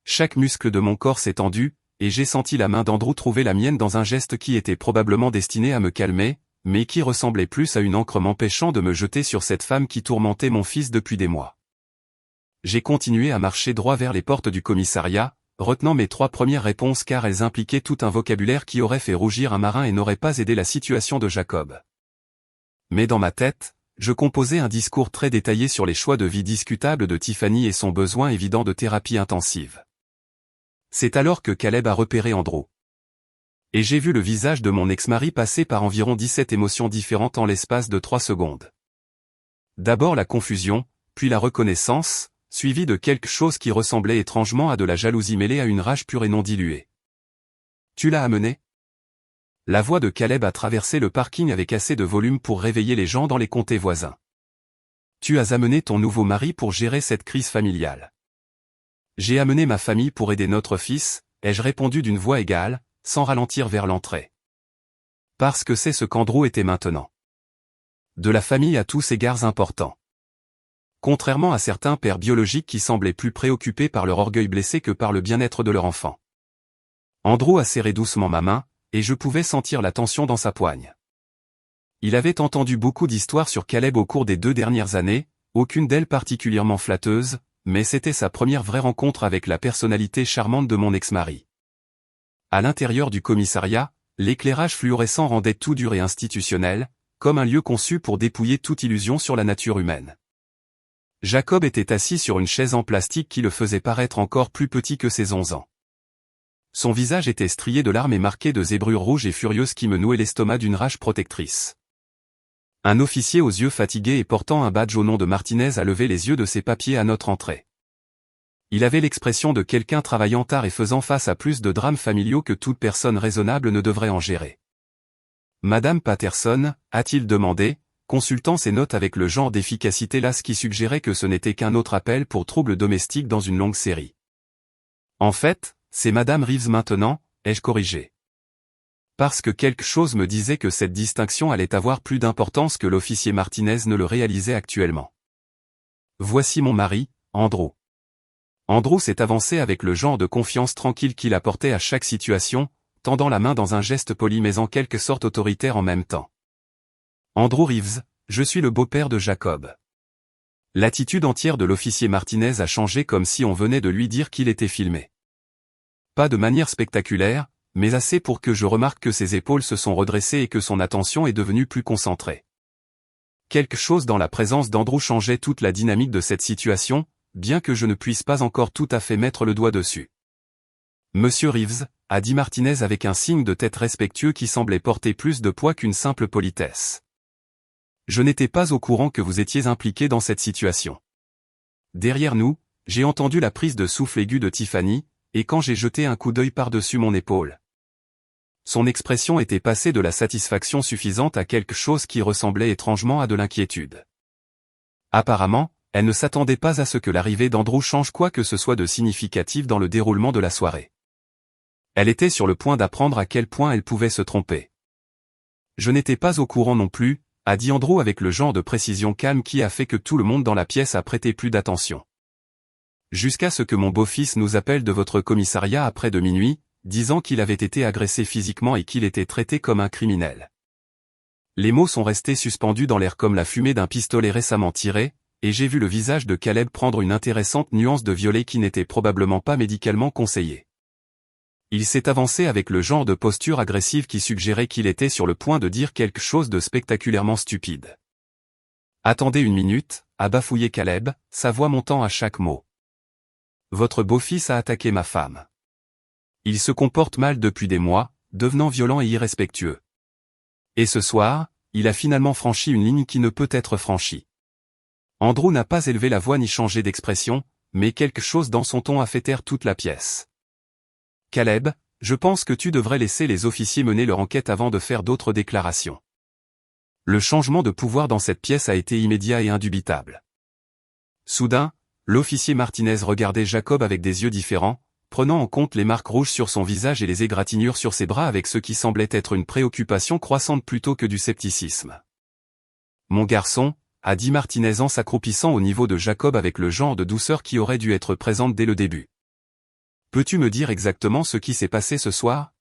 Chaque muscle de mon corps s'est tendu, et j'ai senti la main d'Andrew trouver la mienne dans un geste qui était probablement destiné à me calmer, mais qui ressemblait plus à une ancre m'empêchant de me jeter sur cette femme qui tourmentait mon fils depuis des mois. J'ai continué à marcher droit vers les portes du commissariat, retenant mes 3 premières réponses car elles impliquaient tout un vocabulaire qui aurait fait rougir un marin et n'aurait pas aidé la situation de Jacob. Mais dans ma tête, je composais un discours très détaillé sur les choix de vie discutables de Tiffany et son besoin évident de thérapie intensive. C'est alors que Caleb a repéré Andrew. Et j'ai vu le visage de mon ex-mari passer par environ 17 émotions différentes en l'espace de 3 secondes. D'abord la confusion, puis la reconnaissance, suivie de quelque chose qui ressemblait étrangement à de la jalousie mêlée à une rage pure et non diluée. « Tu l'as amené ?» La voix de Caleb a traversé le parking avec assez de volume pour réveiller les gens dans les comtés voisins. « Tu as amené ton nouveau mari pour gérer cette crise familiale. »« J'ai amené ma famille pour aider notre fils », ai-je répondu d'une voix égale, sans ralentir vers l'entrée. Parce que c'est ce qu'Andrew était maintenant. De la famille à tous égards importants. Contrairement à certains pères biologiques qui semblaient plus préoccupés par leur orgueil blessé que par le bien-être de leur enfant. Andrew a serré doucement ma main, et je pouvais sentir la tension dans sa poigne. Il avait entendu beaucoup d'histoires sur Caleb au cours des 2 dernières années, aucune d'elles particulièrement flatteuse, mais c'était sa première vraie rencontre avec la personnalité charmante de mon ex-mari. À l'intérieur du commissariat, l'éclairage fluorescent rendait tout dur et institutionnel, comme un lieu conçu pour dépouiller toute illusion sur la nature humaine. Jacob était assis sur une chaise en plastique qui le faisait paraître encore plus petit que ses 11 ans. Son visage était strié de larmes et marqué de zébrures rouges et furieuses qui me nouaient l'estomac d'une rage protectrice. Un officier aux yeux fatigués et portant un badge au nom de Martinez a levé les yeux de ses papiers à notre entrée. Il avait l'expression de quelqu'un travaillant tard et faisant face à plus de drames familiaux que toute personne raisonnable ne devrait en gérer. « Madame Patterson » a-t-il demandé, consultant ses notes avec le genre d'efficacité lasse qui suggérait que ce n'était qu'un autre appel pour troubles domestiques dans une longue série. « En fait, c'est Madame Reeves maintenant » ai-je corrigé. Parce que quelque chose me disait que cette distinction allait avoir plus d'importance que l'officier Martinez ne le réalisait actuellement. « Voici mon mari, Andrew. » Andrew s'est avancé avec le genre de confiance tranquille qu'il apportait à chaque situation, tendant la main dans un geste poli mais en quelque sorte autoritaire en même temps. Andrew Reeves, je suis le beau-père de Jacob. L'attitude entière de l'officier Martinez a changé comme si on venait de lui dire qu'il était filmé. Pas de manière spectaculaire, mais assez pour que je remarque que ses épaules se sont redressées et que son attention est devenue plus concentrée. Quelque chose dans la présence d'Andrew changeait toute la dynamique de cette situation, bien que je ne puisse pas encore tout à fait mettre le doigt dessus. « Monsieur Reeves » a dit Martinez avec un signe de tête respectueux qui semblait porter plus de poids qu'une simple politesse. « Je n'étais pas au courant que vous étiez impliqué dans cette situation. » Derrière nous, j'ai entendu la prise de souffle aiguë de Tiffany, et quand j'ai jeté un coup d'œil par-dessus mon épaule. Son expression était passée de la satisfaction suffisante à quelque chose qui ressemblait étrangement à de l'inquiétude. Apparemment, elle ne s'attendait pas à ce que l'arrivée d'Andrew change quoi que ce soit de significatif dans le déroulement de la soirée. Elle était sur le point d'apprendre à quel point elle pouvait se tromper. Je n'étais pas au courant non plus, a dit Andrew avec le genre de précision calme qui a fait que tout le monde dans la pièce a prêté plus d'attention. Jusqu'à ce que mon beau-fils nous appelle de votre commissariat après de minuit, disant qu'il avait été agressé physiquement et qu'il était traité comme un criminel. Les mots sont restés suspendus dans l'air comme la fumée d'un pistolet récemment tiré, et j'ai vu le visage de Caleb prendre une intéressante nuance de violet qui n'était probablement pas médicalement conseillée. Il s'est avancé avec le genre de posture agressive qui suggérait qu'il était sur le point de dire quelque chose de spectaculairement stupide. « Attendez une minute » a bafouillé Caleb, sa voix montant à chaque mot. « Votre beau-fils a attaqué ma femme. Il se comporte mal depuis des mois, devenant violent et irrespectueux. Et ce soir, il a finalement franchi une ligne qui ne peut être franchie. » Andrew n'a pas élevé la voix ni changé d'expression, mais quelque chose dans son ton a fait taire toute la pièce. « Caleb, je pense que tu devrais laisser les officiers mener leur enquête avant de faire d'autres déclarations. » Le changement de pouvoir dans cette pièce a été immédiat et indubitable. Soudain, l'officier Martinez regardait Jacob avec des yeux différents, prenant en compte les marques rouges sur son visage et les égratignures sur ses bras avec ce qui semblait être une préoccupation croissante plutôt que du scepticisme. « Mon garçon » a dit Martinez en s'accroupissant au niveau de Jacob avec le genre de douceur qui aurait dû être présente dès le début. « Peux-tu me dire exactement ce qui s'est passé ce soir ?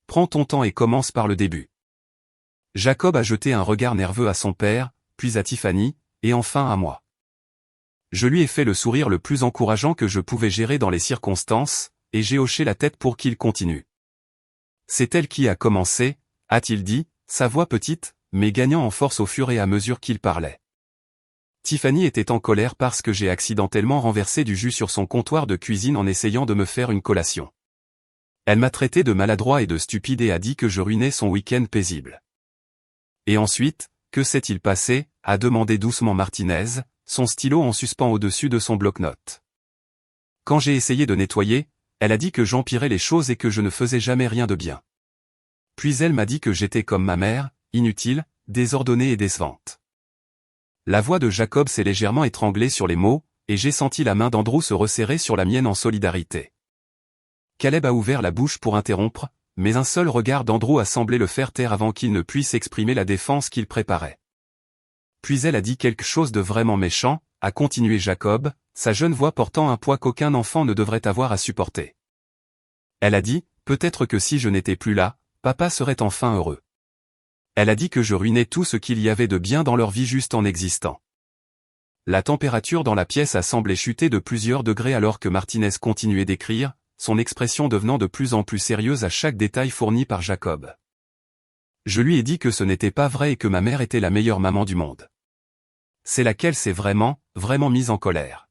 Prends ton temps et commence par le début. » Jacob a jeté un regard nerveux à son père, puis à Tiffany, et enfin à moi. Je lui ai fait le sourire le plus encourageant que je pouvais gérer dans les circonstances, et j'ai hoché la tête pour qu'il continue. C'est elle qui a commencé, a-t-il dit, sa voix petite, mais gagnant en force au fur et à mesure qu'il parlait. Tiffany était en colère parce que j'ai accidentellement renversé du jus sur son comptoir de cuisine en essayant de me faire une collation. Elle m'a traité de maladroit et de stupide et a dit que je ruinais son week-end paisible. Et ensuite, que s'est-il passé, a demandé doucement Martinez, son stylo en suspens au-dessus de son bloc-notes. Quand j'ai essayé de nettoyer, elle a dit que j'empirais les choses et que je ne faisais jamais rien de bien. Puis elle m'a dit que j'étais comme ma mère, inutile, désordonnée et décevante. La voix de Jacob s'est légèrement étranglée sur les mots, et j'ai senti la main d'Andrew se resserrer sur la mienne en solidarité. Caleb a ouvert la bouche pour interrompre, mais un seul regard d'Andrew a semblé le faire taire avant qu'il ne puisse exprimer la défense qu'il préparait. Puis elle a dit quelque chose de vraiment méchant, a continué Jacob, sa jeune voix portant un poids qu'aucun enfant ne devrait avoir à supporter. Elle a dit, peut-être que si je n'étais plus là, papa serait enfin heureux. Elle a dit que je ruinais tout ce qu'il y avait de bien dans leur vie juste en existant. La température dans la pièce a semblé chuter de plusieurs degrés alors que Martinez continuait d'écrire, son expression devenant de plus en plus sérieuse à chaque détail fourni par Jacob. Je lui ai dit que ce n'était pas vrai et que ma mère était la meilleure maman du monde. C'est laquelle s'est vraiment mise en colère.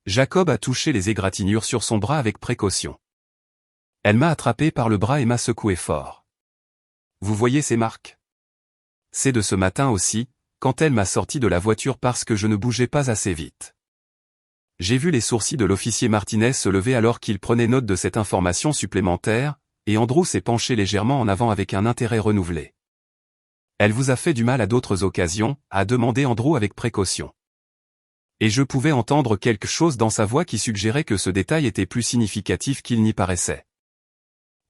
Jacob a touché les égratignures sur son bras avec précaution. Elle m'a attrapé par le bras et m'a secoué fort. Vous voyez ces marques? C'est de ce matin aussi, quand elle m'a sorti de la voiture parce que je ne bougeais pas assez vite. J'ai vu les sourcils de l'officier Martinez se lever alors qu'il prenait note de cette information supplémentaire, et Andrew s'est penché légèrement en avant avec un intérêt renouvelé. Elle vous a fait du mal à d'autres occasions, a demandé Andrew avec précaution. Et je pouvais entendre quelque chose dans sa voix qui suggérait que ce détail était plus significatif qu'il n'y paraissait.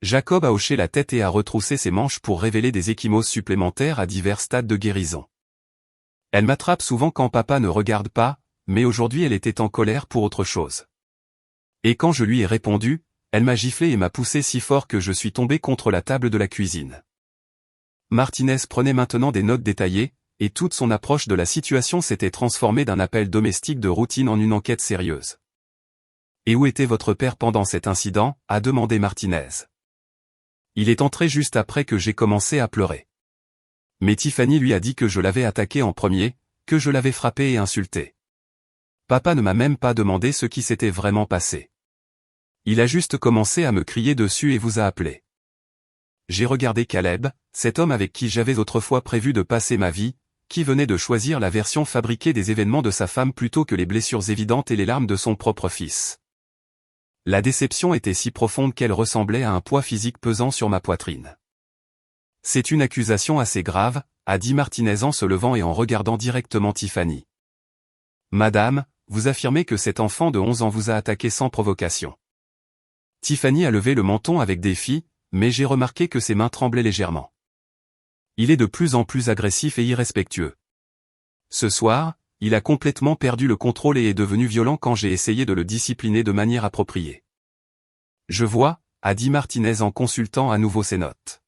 Jacob a hoché la tête et a retroussé ses manches pour révéler des ecchymoses supplémentaires à divers stades de guérison. Elle m'attrape souvent quand papa ne regarde pas, mais aujourd'hui elle était en colère pour autre chose. Et quand je lui ai répondu, elle m'a giflé et m'a poussé si fort que je suis tombé contre la table de la cuisine. Martinez prenait maintenant des notes détaillées, et toute son approche de la situation s'était transformée d'un appel domestique de routine en une enquête sérieuse. Et où était votre père pendant cet incident, a demandé Martinez. Il est entré juste après que j'ai commencé à pleurer. Mais Tiffany lui a dit que je l'avais attaqué en premier, que je l'avais frappé et insulté. Papa ne m'a même pas demandé ce qui s'était vraiment passé. Il a juste commencé à me crier dessus et vous a appelé. J'ai regardé Caleb, cet homme avec qui j'avais autrefois prévu de passer ma vie, qui venait de choisir la version fabriquée des événements de sa femme plutôt que les blessures évidentes et les larmes de son propre fils. La déception était si profonde qu'elle ressemblait à un poids physique pesant sur ma poitrine. C'est une accusation assez grave, a dit Martinez en se levant et en regardant directement Tiffany. Madame, vous affirmez que cet enfant de 11 ans vous a attaqué sans provocation. Tiffany a levé le menton avec défi, mais j'ai remarqué que ses mains tremblaient légèrement. Il est de plus en plus agressif et irrespectueux. Ce soir, il a complètement perdu le contrôle et est devenu violent quand j'ai essayé de le discipliner de manière appropriée. Je vois, a dit Martinez en consultant à nouveau ses notes.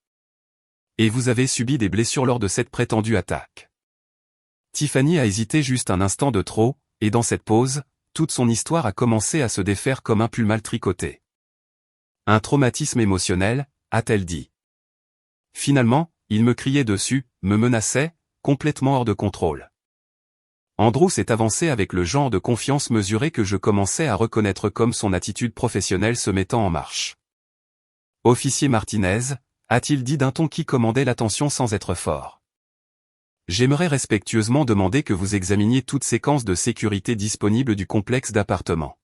Et vous avez subi des blessures lors de cette prétendue attaque. Tiffany a hésité juste un instant de trop, et dans cette pause, toute son histoire a commencé à se défaire comme un pull mal tricoté. Un traumatisme émotionnel, a-t-elle dit. Finalement, il me criait dessus, me menaçait, complètement hors de contrôle. Andrew s'est avancé avec le genre de confiance mesurée que je commençais à reconnaître comme son attitude professionnelle se mettant en marche. Officier Martinez, a-t-il dit d'un ton qui commandait l'attention sans être fort. J'aimerais respectueusement demander que vous examiniez toute séquence de sécurité disponible du complexe d'appartements.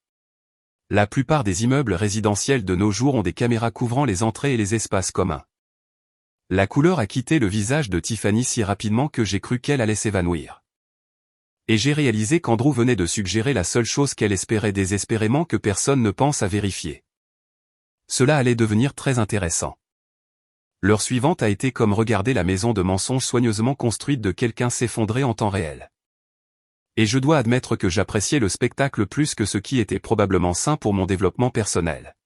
La plupart des immeubles résidentiels de nos jours ont des caméras couvrant les entrées et les espaces communs. La couleur a quitté le visage de Tiffany si rapidement que j'ai cru qu'elle allait s'évanouir. Et j'ai réalisé qu'Andrew venait de suggérer la seule chose qu'elle espérait désespérément que personne ne pense à vérifier. Cela allait devenir très intéressant. L'heure suivante a été comme regarder la maison de mensonges soigneusement construite de quelqu'un s'effondrer en temps réel. Et je dois admettre que j'appréciais le spectacle plus que ce qui était probablement sain pour mon développement personnel.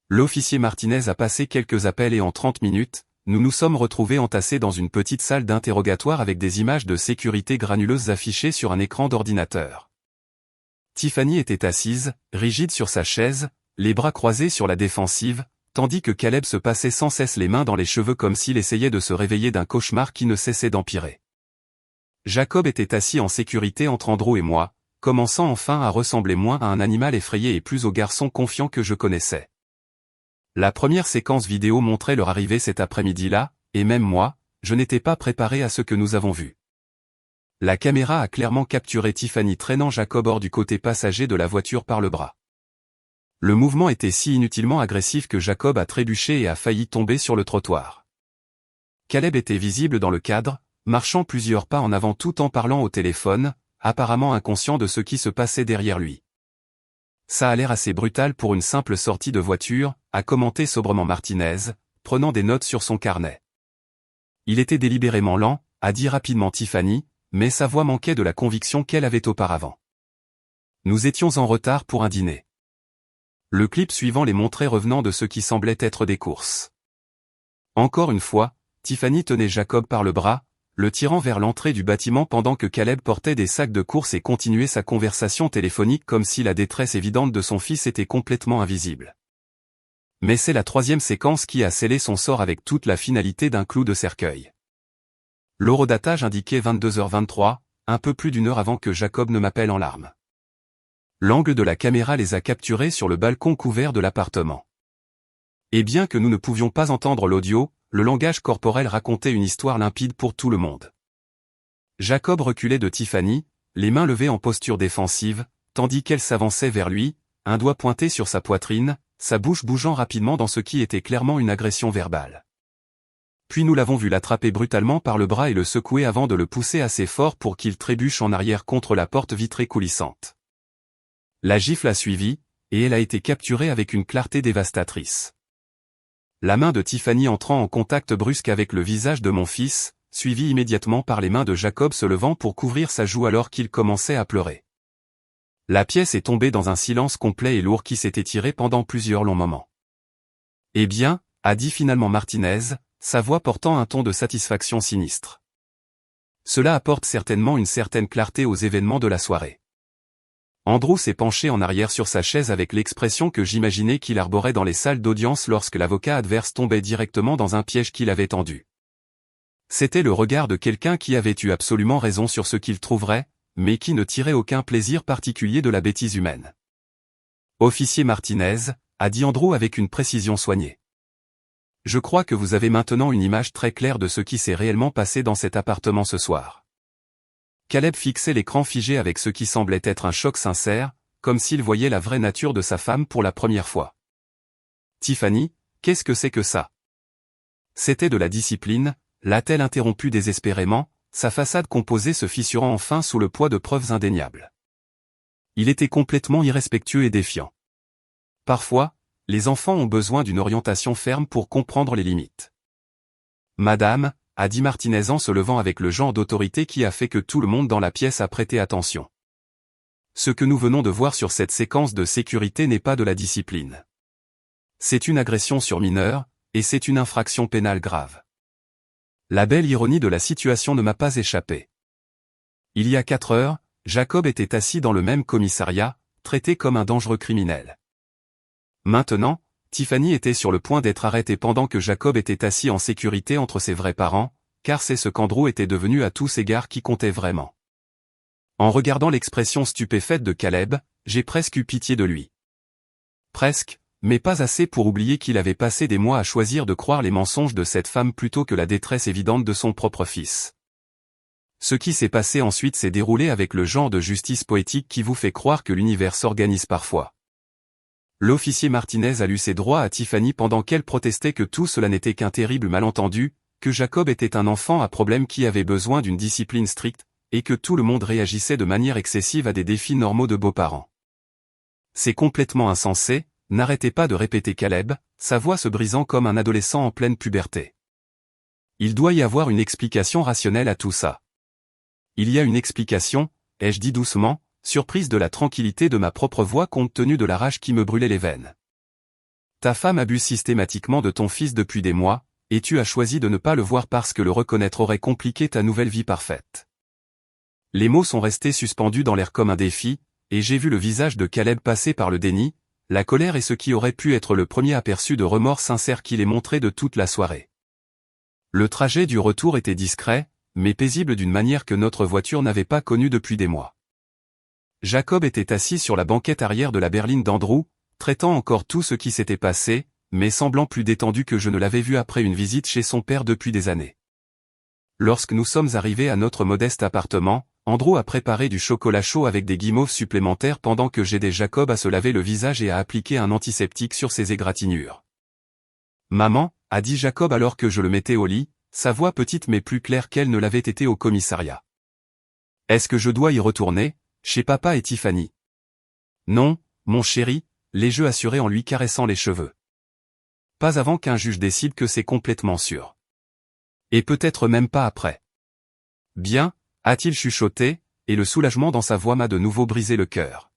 L'officier Martinez a passé quelques appels et en 30 minutes, nous nous sommes retrouvés entassés dans une petite salle d'interrogatoire avec des images de sécurité granuleuses affichées sur un écran d'ordinateur. Tiffany était assise, rigide sur sa chaise, les bras croisés sur la défensive, tandis que Caleb se passait sans cesse les mains dans les cheveux comme s'il essayait de se réveiller d'un cauchemar qui ne cessait d'empirer. Jacob était assis en sécurité entre Andrew et moi, commençant enfin à ressembler moins à un animal effrayé et plus au garçon confiant que je connaissais. La première séquence vidéo montrait leur arrivée cet après-midi-là, et même moi, je n'étais pas préparé à ce que nous avons vu. La caméra a clairement capturé Tiffany traînant Jacob hors du côté passager de la voiture par le bras. Le mouvement était si inutilement agressif que Jacob a trébuché et a failli tomber sur le trottoir. Caleb était visible dans le cadre, marchant plusieurs pas en avant tout en parlant au téléphone, apparemment inconscient de ce qui se passait derrière lui. Ça a l'air assez brutal pour une simple sortie de voiture, a commenté sobrement Martinez, prenant des notes sur son carnet. Il était délibérément lent, a dit rapidement Tiffany, mais sa voix manquait de la conviction qu'elle avait auparavant. Nous étions en retard pour un dîner. Le clip suivant les montrait revenant de ce qui semblait être des courses. Encore une fois, Tiffany tenait Jacob par le bras, le tirant vers l'entrée du bâtiment pendant que Caleb portait des sacs de course et continuait sa conversation téléphonique comme si la détresse évidente de son fils était complètement invisible. Mais c'est la troisième séquence qui a scellé son sort avec toute la finalité d'un clou de cercueil. L'horodatage indiquait 22h23, un peu plus d'une heure avant que Jacob ne m'appelle en larmes. L'angle de la caméra les a capturés sur le balcon couvert de l'appartement. Et bien que nous ne pouvions pas entendre l'audio, le langage corporel racontait une histoire limpide pour tout le monde. Jacob reculait de Tiffany, les mains levées en posture défensive, tandis qu'elle s'avançait vers lui, un doigt pointé sur sa poitrine, sa bouche bougeant rapidement dans ce qui était clairement une agression verbale. Puis nous l'avons vu l'attraper brutalement par le bras et le secouer avant de le pousser assez fort pour qu'il trébuche en arrière contre la porte vitrée coulissante. La gifle a suivi, et elle a été capturée avec une clarté dévastatrice. La main de Tiffany entrant en contact brusque avec le visage de mon fils, suivi immédiatement par les mains de Jacob se levant pour couvrir sa joue alors qu'il commençait à pleurer. La pièce est tombée dans un silence complet et lourd qui s'est étiré pendant plusieurs longs moments. Eh bien, a dit finalement Martinez, sa voix portant un ton de satisfaction sinistre. Cela apporte certainement une certaine clarté aux événements de la soirée. Andrew s'est penché en arrière sur sa chaise avec l'expression que j'imaginais qu'il arborait dans les salles d'audience lorsque l'avocat adverse tombait directement dans un piège qu'il avait tendu. C'était le regard de quelqu'un qui avait eu absolument raison sur ce qu'il trouverait, mais qui ne tirait aucun plaisir particulier de la bêtise humaine. Officier Martinez, a dit Andrew avec une précision soignée. Je crois que vous avez maintenant une image très claire de ce qui s'est réellement passé dans cet appartement ce soir. Caleb fixait l'écran figé avec ce qui semblait être un choc sincère, comme s'il voyait la vraie nature de sa femme pour la première fois. Tiffany, qu'est-ce que c'est que ça? C'était de la discipline, l'a-t-elle interrompu désespérément, sa façade composée se fissurant enfin sous le poids de preuves indéniables. Il était complètement irrespectueux et défiant. Parfois, les enfants ont besoin d'une orientation ferme pour comprendre les limites. Madame, a dit Martinez en se levant avec le genre d'autorité qui a fait que tout le monde dans la pièce a prêté attention. Ce que nous venons de voir sur cette séquence de sécurité n'est pas de la discipline. C'est une agression sur mineur, et c'est une infraction pénale grave. La belle ironie de la situation ne m'a pas échappé. Il y a 4 heures, Jacob était assis dans le même commissariat, traité comme un dangereux criminel. Maintenant, Tiffany était sur le point d'être arrêtée pendant que Jacob était assis en sécurité entre ses vrais parents, car c'est ce qu'Andrew était devenu à tous égards qui comptait vraiment. En regardant l'expression stupéfaite de Caleb, j'ai presque eu pitié de lui. Presque, mais pas assez pour oublier qu'il avait passé des mois à choisir de croire les mensonges de cette femme plutôt que la détresse évidente de son propre fils. Ce qui s'est passé ensuite s'est déroulé avec le genre de justice poétique qui vous fait croire que l'univers s'organise parfois. L'officier Martinez a lu ses droits à Tiffany pendant qu'elle protestait que tout cela n'était qu'un terrible malentendu, que Jacob était un enfant à problème qui avait besoin d'une discipline stricte, et que tout le monde réagissait de manière excessive à des défis normaux de beaux-parents. C'est complètement insensé, n'arrêtez pas de répéter Caleb, sa voix se brisant comme un adolescent en pleine puberté. Il doit y avoir une explication rationnelle à tout ça. Il y a une explication, ai-je dit doucement, surprise de la tranquillité de ma propre voix compte tenu de la rage qui me brûlait les veines. Ta femme abuse systématiquement de ton fils depuis des mois, et tu as choisi de ne pas le voir parce que le reconnaître aurait compliqué ta nouvelle vie parfaite. Les mots sont restés suspendus dans l'air comme un défi, et j'ai vu le visage de Caleb passer par le déni, la colère est ce qui aurait pu être le premier aperçu de remords sincère qu'il ait montré de toute la soirée. Le trajet du retour était discret, mais paisible d'une manière que notre voiture n'avait pas connue depuis des mois. Jacob était assis sur la banquette arrière de la berline d'Andrew, traitant encore tout ce qui s'était passé, mais semblant plus détendu que je ne l'avais vu après une visite chez son père depuis des années. Lorsque nous sommes arrivés à notre modeste appartement, Andrew a préparé du chocolat chaud avec des guimauves supplémentaires pendant que j'aidais Jacob à se laver le visage et à appliquer un antiseptique sur ses égratignures. « Maman » a dit Jacob alors que je le mettais au lit, sa voix petite mais plus claire qu'elle ne l'avait été au commissariat. « Est-ce que je dois y retourner, chez papa et Tiffany ?»« Non, mon chéri », l'ai-je assuré en lui caressant les cheveux. « Pas avant qu'un juge décide que c'est complètement sûr. Et peut-être même pas après. »« Bien », a-t-il chuchoté, et le soulagement dans sa voix m'a de nouveau brisé le cœur.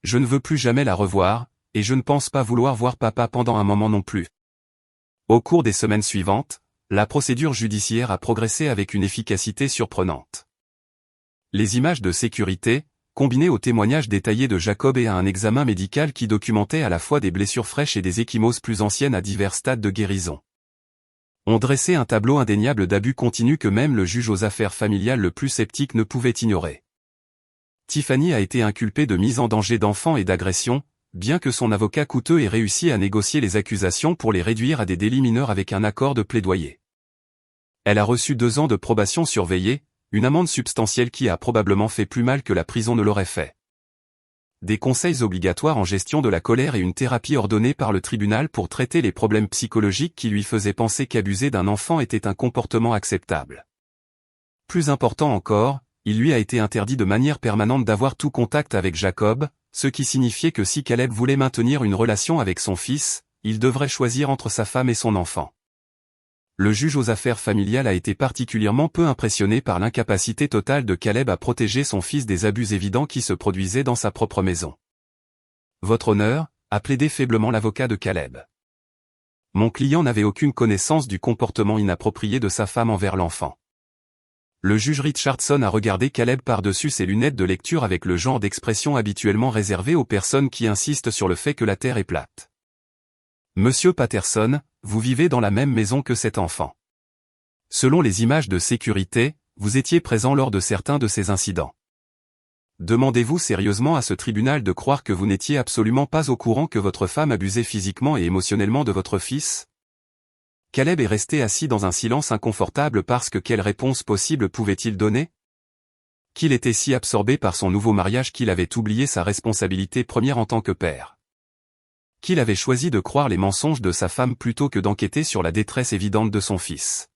Je ne veux plus jamais la revoir, et je ne pense pas vouloir voir papa pendant un moment non plus. Au cours des semaines suivantes, la procédure judiciaire a progressé avec une efficacité surprenante. Les images de sécurité, combinées aux témoignages détaillés de Jacob et à un examen médical qui documentait à la fois des blessures fraîches et des ecchymoses plus anciennes à divers stades de guérison, ont dressé un tableau indéniable d'abus continus que même le juge aux affaires familiales le plus sceptique ne pouvait ignorer. Tiffany a été inculpée de mise en danger d'enfants et d'agression, bien que son avocat coûteux ait réussi à négocier les accusations pour les réduire à des délits mineurs avec un accord de plaidoyer. Elle a reçu 2 ans de probation surveillée, une amende substantielle qui a probablement fait plus mal que la prison ne l'aurait fait. Des conseils obligatoires en gestion de la colère et une thérapie ordonnée par le tribunal pour traiter les problèmes psychologiques qui lui faisaient penser qu'abuser d'un enfant était un comportement acceptable. Plus important encore, il lui a été interdit de manière permanente d'avoir tout contact avec Jacob, ce qui signifiait que si Caleb voulait maintenir une relation avec son fils, il devrait choisir entre sa femme et son enfant. Le juge aux affaires familiales a été particulièrement peu impressionné par l'incapacité totale de Caleb à protéger son fils des abus évidents qui se produisaient dans sa propre maison. Votre honneur, a plaidé faiblement l'avocat de Caleb. Mon client n'avait aucune connaissance du comportement inapproprié de sa femme envers l'enfant. Le juge Richardson a regardé Caleb par-dessus ses lunettes de lecture avec le genre d'expression habituellement réservée aux personnes qui insistent sur le fait que la Terre est plate. Monsieur Patterson, vous vivez dans la même maison que cet enfant. Selon les images de sécurité, vous étiez présent lors de certains de ces incidents. Demandez-vous sérieusement à ce tribunal de croire que vous n'étiez absolument pas au courant que votre femme abusait physiquement et émotionnellement de votre fils? Caleb est resté assis dans un silence inconfortable parce que quelle réponse possible pouvait-il donner? Qu'il était si absorbé par son nouveau mariage qu'il avait oublié sa responsabilité première en tant que père. Qu'il avait choisi de croire les mensonges de sa femme plutôt que d'enquêter sur la détresse évidente de son fils.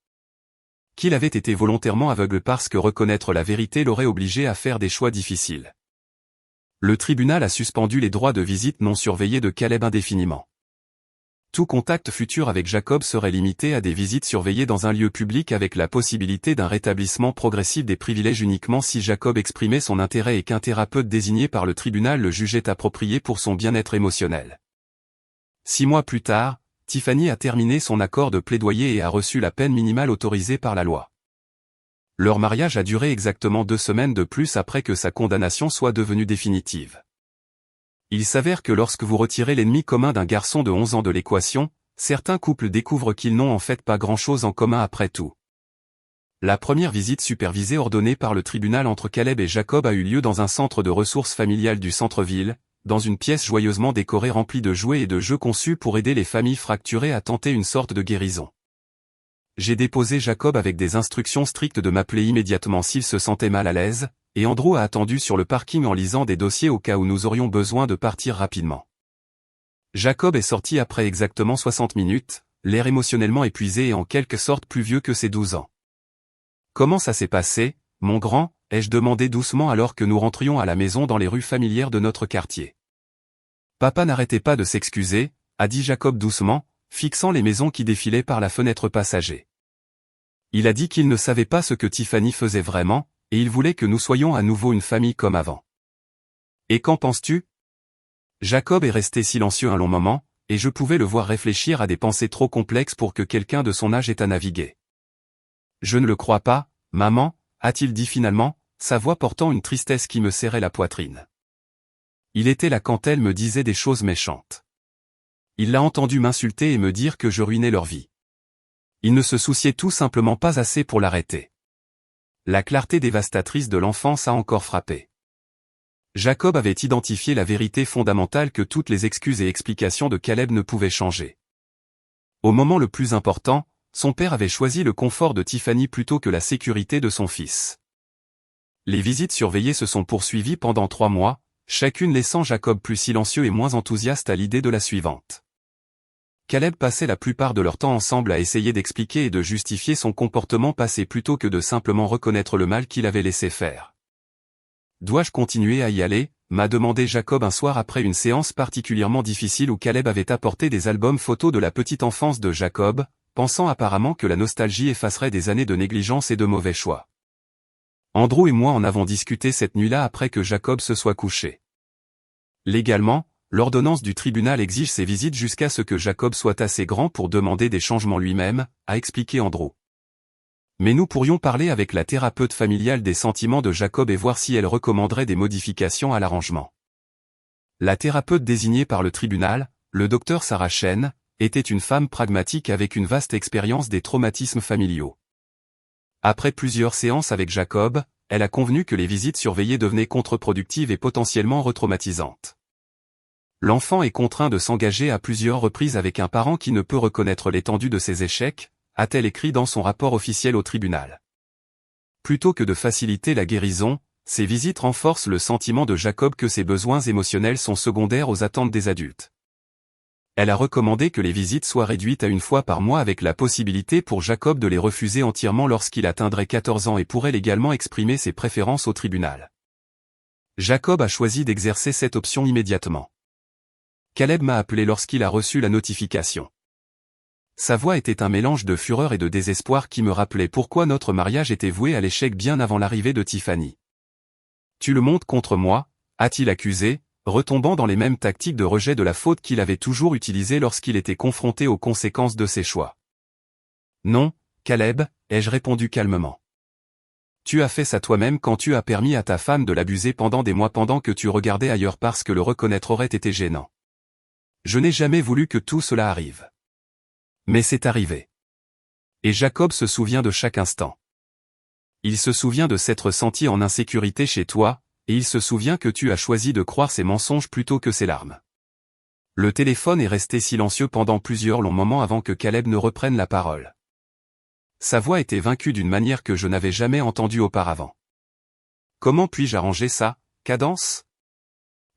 Qu'il avait été volontairement aveugle parce que reconnaître la vérité l'aurait obligé à faire des choix difficiles. Le tribunal a suspendu les droits de visite non surveillés de Caleb indéfiniment. Tout contact futur avec Jacob serait limité à des visites surveillées dans un lieu public avec la possibilité d'un rétablissement progressif des privilèges uniquement si Jacob exprimait son intérêt et qu'un thérapeute désigné par le tribunal le jugeait approprié pour son bien-être émotionnel. 6 mois plus tard, Tiffany a terminé son accord de plaidoyer et a reçu la peine minimale autorisée par la loi. Leur mariage a duré exactement 2 semaines de plus après que sa condamnation soit devenue définitive. Il s'avère que lorsque vous retirez l'ennemi commun d'un garçon de 11 ans de l'équation, certains couples découvrent qu'ils n'ont en fait pas grand-chose en commun après tout. La première visite supervisée ordonnée par le tribunal entre Caleb et Jacob a eu lieu dans un centre de ressources familiales du centre-ville, dans une pièce joyeusement décorée remplie de jouets et de jeux conçus pour aider les familles fracturées à tenter une sorte de guérison. J'ai déposé Jacob avec des instructions strictes de m'appeler immédiatement s'il se sentait mal à l'aise, et Andrew a attendu sur le parking en lisant des dossiers au cas où nous aurions besoin de partir rapidement. Jacob est sorti après exactement 60 minutes, l'air émotionnellement épuisé et en quelque sorte plus vieux que ses 12 ans. « Comment ça s'est passé, mon grand ?» ai-je demandé doucement alors que nous rentrions à la maison dans les rues familières de notre quartier. Papa n'arrêtait pas de s'excuser, a dit Jacob doucement, fixant les maisons qui défilaient par la fenêtre passager. Il a dit qu'il ne savait pas ce que Tiffany faisait vraiment, et il voulait que nous soyons à nouveau une famille comme avant. Et qu'en penses-tu? Jacob est resté silencieux un long moment, et je pouvais le voir réfléchir à des pensées trop complexes pour que quelqu'un de son âge ait à naviguer. Je ne le crois pas, maman, a-t-il dit finalement, sa voix portant une tristesse qui me serrait la poitrine. Il était là quand elle me disait des choses méchantes. Il l'a entendu m'insulter et me dire que je ruinais leur vie. Il ne se souciait tout simplement pas assez pour l'arrêter. La clarté dévastatrice de l'enfance a encore frappé. Jacob avait identifié la vérité fondamentale que toutes les excuses et explications de Caleb ne pouvaient changer. Au moment le plus important, son père avait choisi le confort de Tiffany plutôt que la sécurité de son fils. Les visites surveillées se sont poursuivies pendant 3 mois, chacune laissant Jacob plus silencieux et moins enthousiaste à l'idée de la suivante. Caleb passait la plupart de leur temps ensemble à essayer d'expliquer et de justifier son comportement passé plutôt que de simplement reconnaître le mal qu'il avait laissé faire. « Dois-je continuer à y aller ?» m'a demandé Jacob un soir après une séance particulièrement difficile où Caleb avait apporté des albums photos de la petite enfance de Jacob, pensant apparemment que la nostalgie effacerait des années de négligence et de mauvais choix. Andrew et moi en avons discuté cette nuit-là après que Jacob se soit couché. Légalement, l'ordonnance du tribunal exige ces visites jusqu'à ce que Jacob soit assez grand pour demander des changements lui-même, a expliqué Andrew. Mais nous pourrions parler avec la thérapeute familiale des sentiments de Jacob et voir si elle recommanderait des modifications à l'arrangement. La thérapeute désignée par le tribunal, le docteur Sarah Chen, était une femme pragmatique avec une vaste expérience des traumatismes familiaux. Après plusieurs séances avec Jacob, elle a convenu que les visites surveillées devenaient contre-productives et potentiellement retraumatisantes. L'enfant est contraint de s'engager à plusieurs reprises avec un parent qui ne peut reconnaître l'étendue de ses échecs, a-t-elle écrit dans son rapport officiel au tribunal. Plutôt que de faciliter la guérison, ces visites renforcent le sentiment de Jacob que ses besoins émotionnels sont secondaires aux attentes des adultes. Elle a recommandé que les visites soient réduites à 1 fois par mois avec la possibilité pour Jacob de les refuser entièrement lorsqu'il atteindrait 14 ans et pourrait légalement exprimer ses préférences au tribunal. Jacob a choisi d'exercer cette option immédiatement. Caleb m'a appelé lorsqu'il a reçu la notification. Sa voix était un mélange de fureur et de désespoir qui me rappelait pourquoi notre mariage était voué à l'échec bien avant l'arrivée de Tiffany. « Tu le montes contre moi ?» a-t-il accusé, retombant dans les mêmes tactiques de rejet de la faute qu'il avait toujours utilisées lorsqu'il était confronté aux conséquences de ses choix. « Non, Caleb, ai-je répondu calmement. Tu as fait ça toi-même quand tu as permis à ta femme de l'abuser pendant des mois pendant que tu regardais ailleurs parce que le reconnaître aurait été gênant. Je n'ai jamais voulu que tout cela arrive. Mais c'est arrivé. » Et Jacob se souvient de chaque instant. Il se souvient de s'être senti en insécurité chez toi, et il se souvient que tu as choisi de croire ses mensonges plutôt que ses larmes. Le téléphone est resté silencieux pendant plusieurs longs moments avant que Caleb ne reprenne la parole. Sa voix était vaincue d'une manière que je n'avais jamais entendue auparavant. « Comment puis-je arranger ça, Cadence ?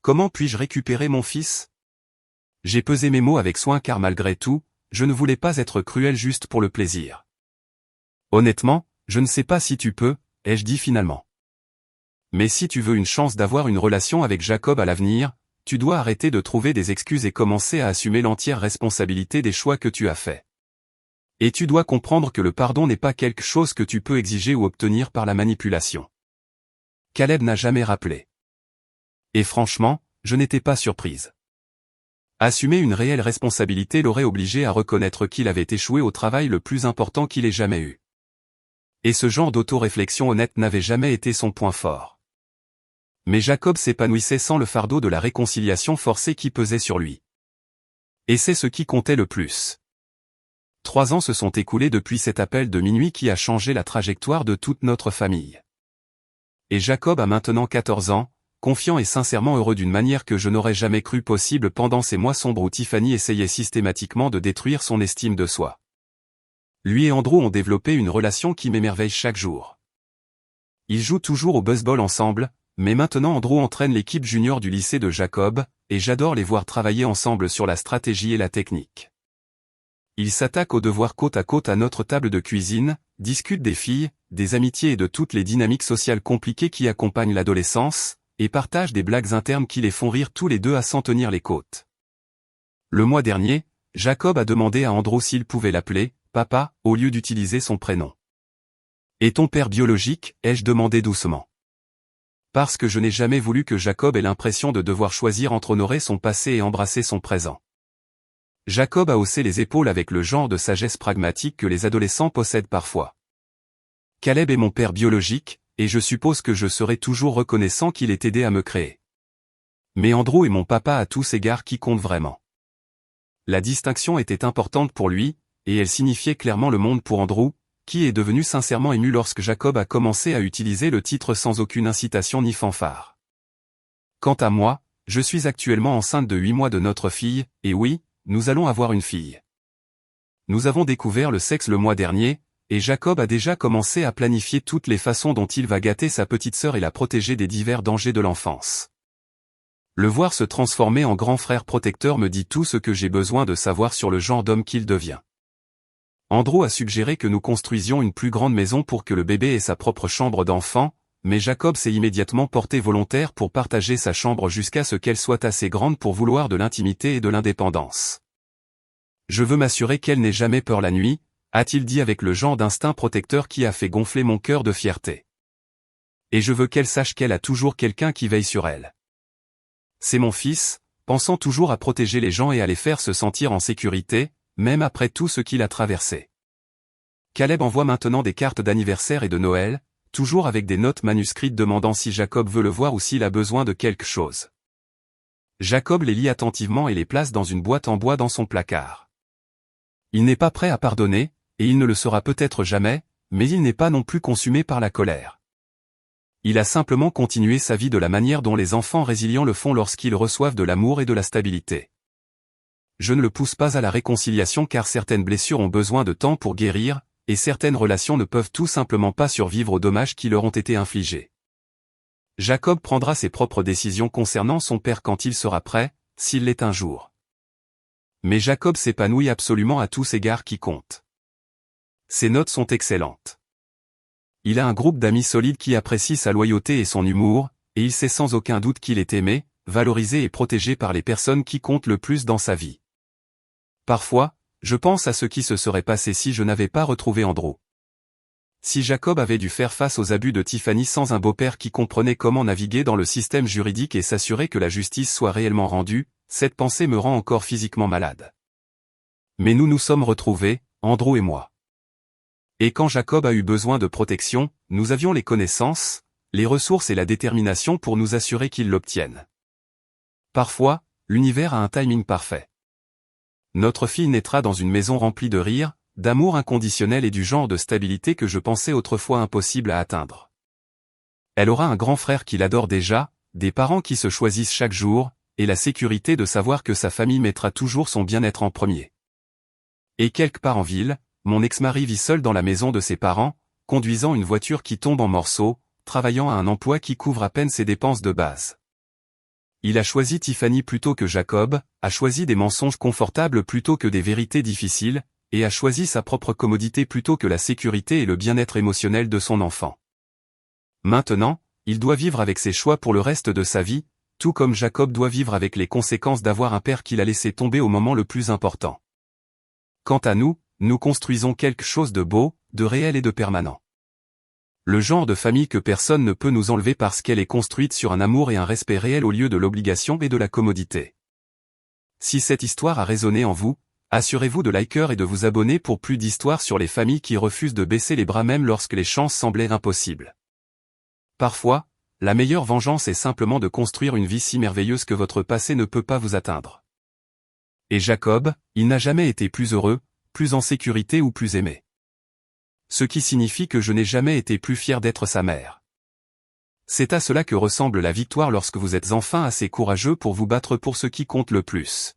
Comment puis-je récupérer mon fils ? » J'ai pesé mes mots avec soin car malgré tout, je ne voulais pas être cruel juste pour le plaisir. « Honnêtement, je ne sais pas si tu peux, ai-je dit finalement. Mais si tu veux une chance d'avoir une relation avec Jacob à l'avenir, tu dois arrêter de trouver des excuses et commencer à assumer l'entière responsabilité des choix que tu as faits. Et tu dois comprendre que le pardon n'est pas quelque chose que tu peux exiger ou obtenir par la manipulation. » Caleb n'a jamais rappelé. Et franchement, je n'étais pas surprise. Assumer une réelle responsabilité l'aurait obligé à reconnaître qu'il avait échoué au travail le plus important qu'il ait jamais eu. Et ce genre d'auto-réflexion honnête n'avait jamais été son point fort. Mais Jacob s'épanouissait sans le fardeau de la réconciliation forcée qui pesait sur lui. Et c'est ce qui comptait le plus. 3 ans se sont écoulés depuis cet appel de minuit qui a changé la trajectoire de toute notre famille. Et Jacob a maintenant 14 ans, confiant et sincèrement heureux d'une manière que je n'aurais jamais cru possible pendant ces mois sombres où Tiffany essayait systématiquement de détruire son estime de soi. Lui et Andrew ont développé une relation qui m'émerveille chaque jour. Ils jouent toujours au baseball ensemble, mais maintenant Andrew entraîne l'équipe junior du lycée de Jacob, et j'adore les voir travailler ensemble sur la stratégie et la technique. Ils s'attaquent aux devoirs côte à côte à notre table de cuisine, discutent des filles, des amitiés et de toutes les dynamiques sociales compliquées qui accompagnent l'adolescence, et partagent des blagues internes qui les font rire tous les deux à s'en tenir les côtes. Le mois dernier, Jacob a demandé à Andrew s'il pouvait l'appeler « papa » au lieu d'utiliser son prénom. « Et ton père biologique ?» ai-je demandé doucement. Parce que je n'ai jamais voulu que Jacob ait l'impression de devoir choisir entre honorer son passé et embrasser son présent. Jacob a haussé les épaules avec le genre de sagesse pragmatique que les adolescents possèdent parfois. Caleb est mon père biologique, et je suppose que je serai toujours reconnaissant qu'il ait aidé à me créer. Mais Andrew est mon papa à tous égards qui compte vraiment. La distinction était importante pour lui, et elle signifiait clairement le monde pour Andrew, qui est devenu sincèrement ému lorsque Jacob a commencé à utiliser le titre sans aucune incitation ni fanfare. Quant à moi, je suis actuellement enceinte de 8 mois de notre fille, et oui, nous allons avoir une fille. Nous avons découvert le sexe le mois dernier, et Jacob a déjà commencé à planifier toutes les façons dont il va gâter sa petite sœur et la protéger des divers dangers de l'enfance. Le voir se transformer en grand frère protecteur me dit tout ce que j'ai besoin de savoir sur le genre d'homme qu'il devient. Andrew a suggéré que nous construisions une plus grande maison pour que le bébé ait sa propre chambre d'enfant, mais Jacob s'est immédiatement porté volontaire pour partager sa chambre jusqu'à ce qu'elle soit assez grande pour vouloir de l'intimité et de l'indépendance. Je veux m'assurer qu'elle n'ait jamais peur la nuit, a-t-il dit avec le genre d'instinct protecteur qui a fait gonfler mon cœur de fierté. Et je veux qu'elle sache qu'elle a toujours quelqu'un qui veille sur elle. C'est mon fils, pensant toujours à protéger les gens et à les faire se sentir en sécurité, même après tout ce qu'il a traversé. Caleb envoie maintenant des cartes d'anniversaire et de Noël, toujours avec des notes manuscrites demandant si Jacob veut le voir ou s'il a besoin de quelque chose. Jacob les lit attentivement et les place dans une boîte en bois dans son placard. Il n'est pas prêt à pardonner, et il ne le sera peut-être jamais, mais il n'est pas non plus consumé par la colère. Il a simplement continué sa vie de la manière dont les enfants résilients le font lorsqu'ils reçoivent de l'amour et de la stabilité. Je ne le pousse pas à la réconciliation car certaines blessures ont besoin de temps pour guérir, et certaines relations ne peuvent tout simplement pas survivre aux dommages qui leur ont été infligés. Jacob prendra ses propres décisions concernant son père quand il sera prêt, s'il l'est un jour. Mais Jacob s'épanouit absolument à tous égards qui comptent. Ses notes sont excellentes. Il a un groupe d'amis solides qui apprécient sa loyauté et son humour, et il sait sans aucun doute qu'il est aimé, valorisé et protégé par les personnes qui comptent le plus dans sa vie. Parfois, je pense à ce qui se serait passé si je n'avais pas retrouvé Andrew. Si Jacob avait dû faire face aux abus de Tiffany sans un beau-père qui comprenait comment naviguer dans le système juridique et s'assurer que la justice soit réellement rendue, cette pensée me rend encore physiquement malade. Mais nous nous sommes retrouvés, Andrew et moi. Et quand Jacob a eu besoin de protection, nous avions les connaissances, les ressources et la détermination pour nous assurer qu'il l'obtienne. Parfois, l'univers a un timing parfait. Notre fille naîtra dans une maison remplie de rire, d'amour inconditionnel et du genre de stabilité que je pensais autrefois impossible à atteindre. Elle aura un grand frère qui l'adore déjà, des parents qui se choisissent chaque jour, et la sécurité de savoir que sa famille mettra toujours son bien-être en premier. Et quelque part en ville, mon ex-mari vit seul dans la maison de ses parents, conduisant une voiture qui tombe en morceaux, travaillant à un emploi qui couvre à peine ses dépenses de base. Il a choisi Tiffany plutôt que Jacob, a choisi des mensonges confortables plutôt que des vérités difficiles, et a choisi sa propre commodité plutôt que la sécurité et le bien-être émotionnel de son enfant. Maintenant, il doit vivre avec ses choix pour le reste de sa vie, tout comme Jacob doit vivre avec les conséquences d'avoir un père qu'il a laissé tomber au moment le plus important. Quant à nous, nous construisons quelque chose de beau, de réel et de permanent. Le genre de famille que personne ne peut nous enlever parce qu'elle est construite sur un amour et un respect réel au lieu de l'obligation et de la commodité. Si cette histoire a résonné en vous, assurez-vous de liker et de vous abonner pour plus d'histoires sur les familles qui refusent de baisser les bras même lorsque les chances semblaient impossibles. Parfois, la meilleure vengeance est simplement de construire une vie si merveilleuse que votre passé ne peut pas vous atteindre. Et Jacob, il n'a jamais été plus heureux, plus en sécurité ou plus aimé. Ce qui signifie que je n'ai jamais été plus fier d'être sa mère. C'est à cela que ressemble la victoire lorsque vous êtes enfin assez courageux pour vous battre pour ce qui compte le plus.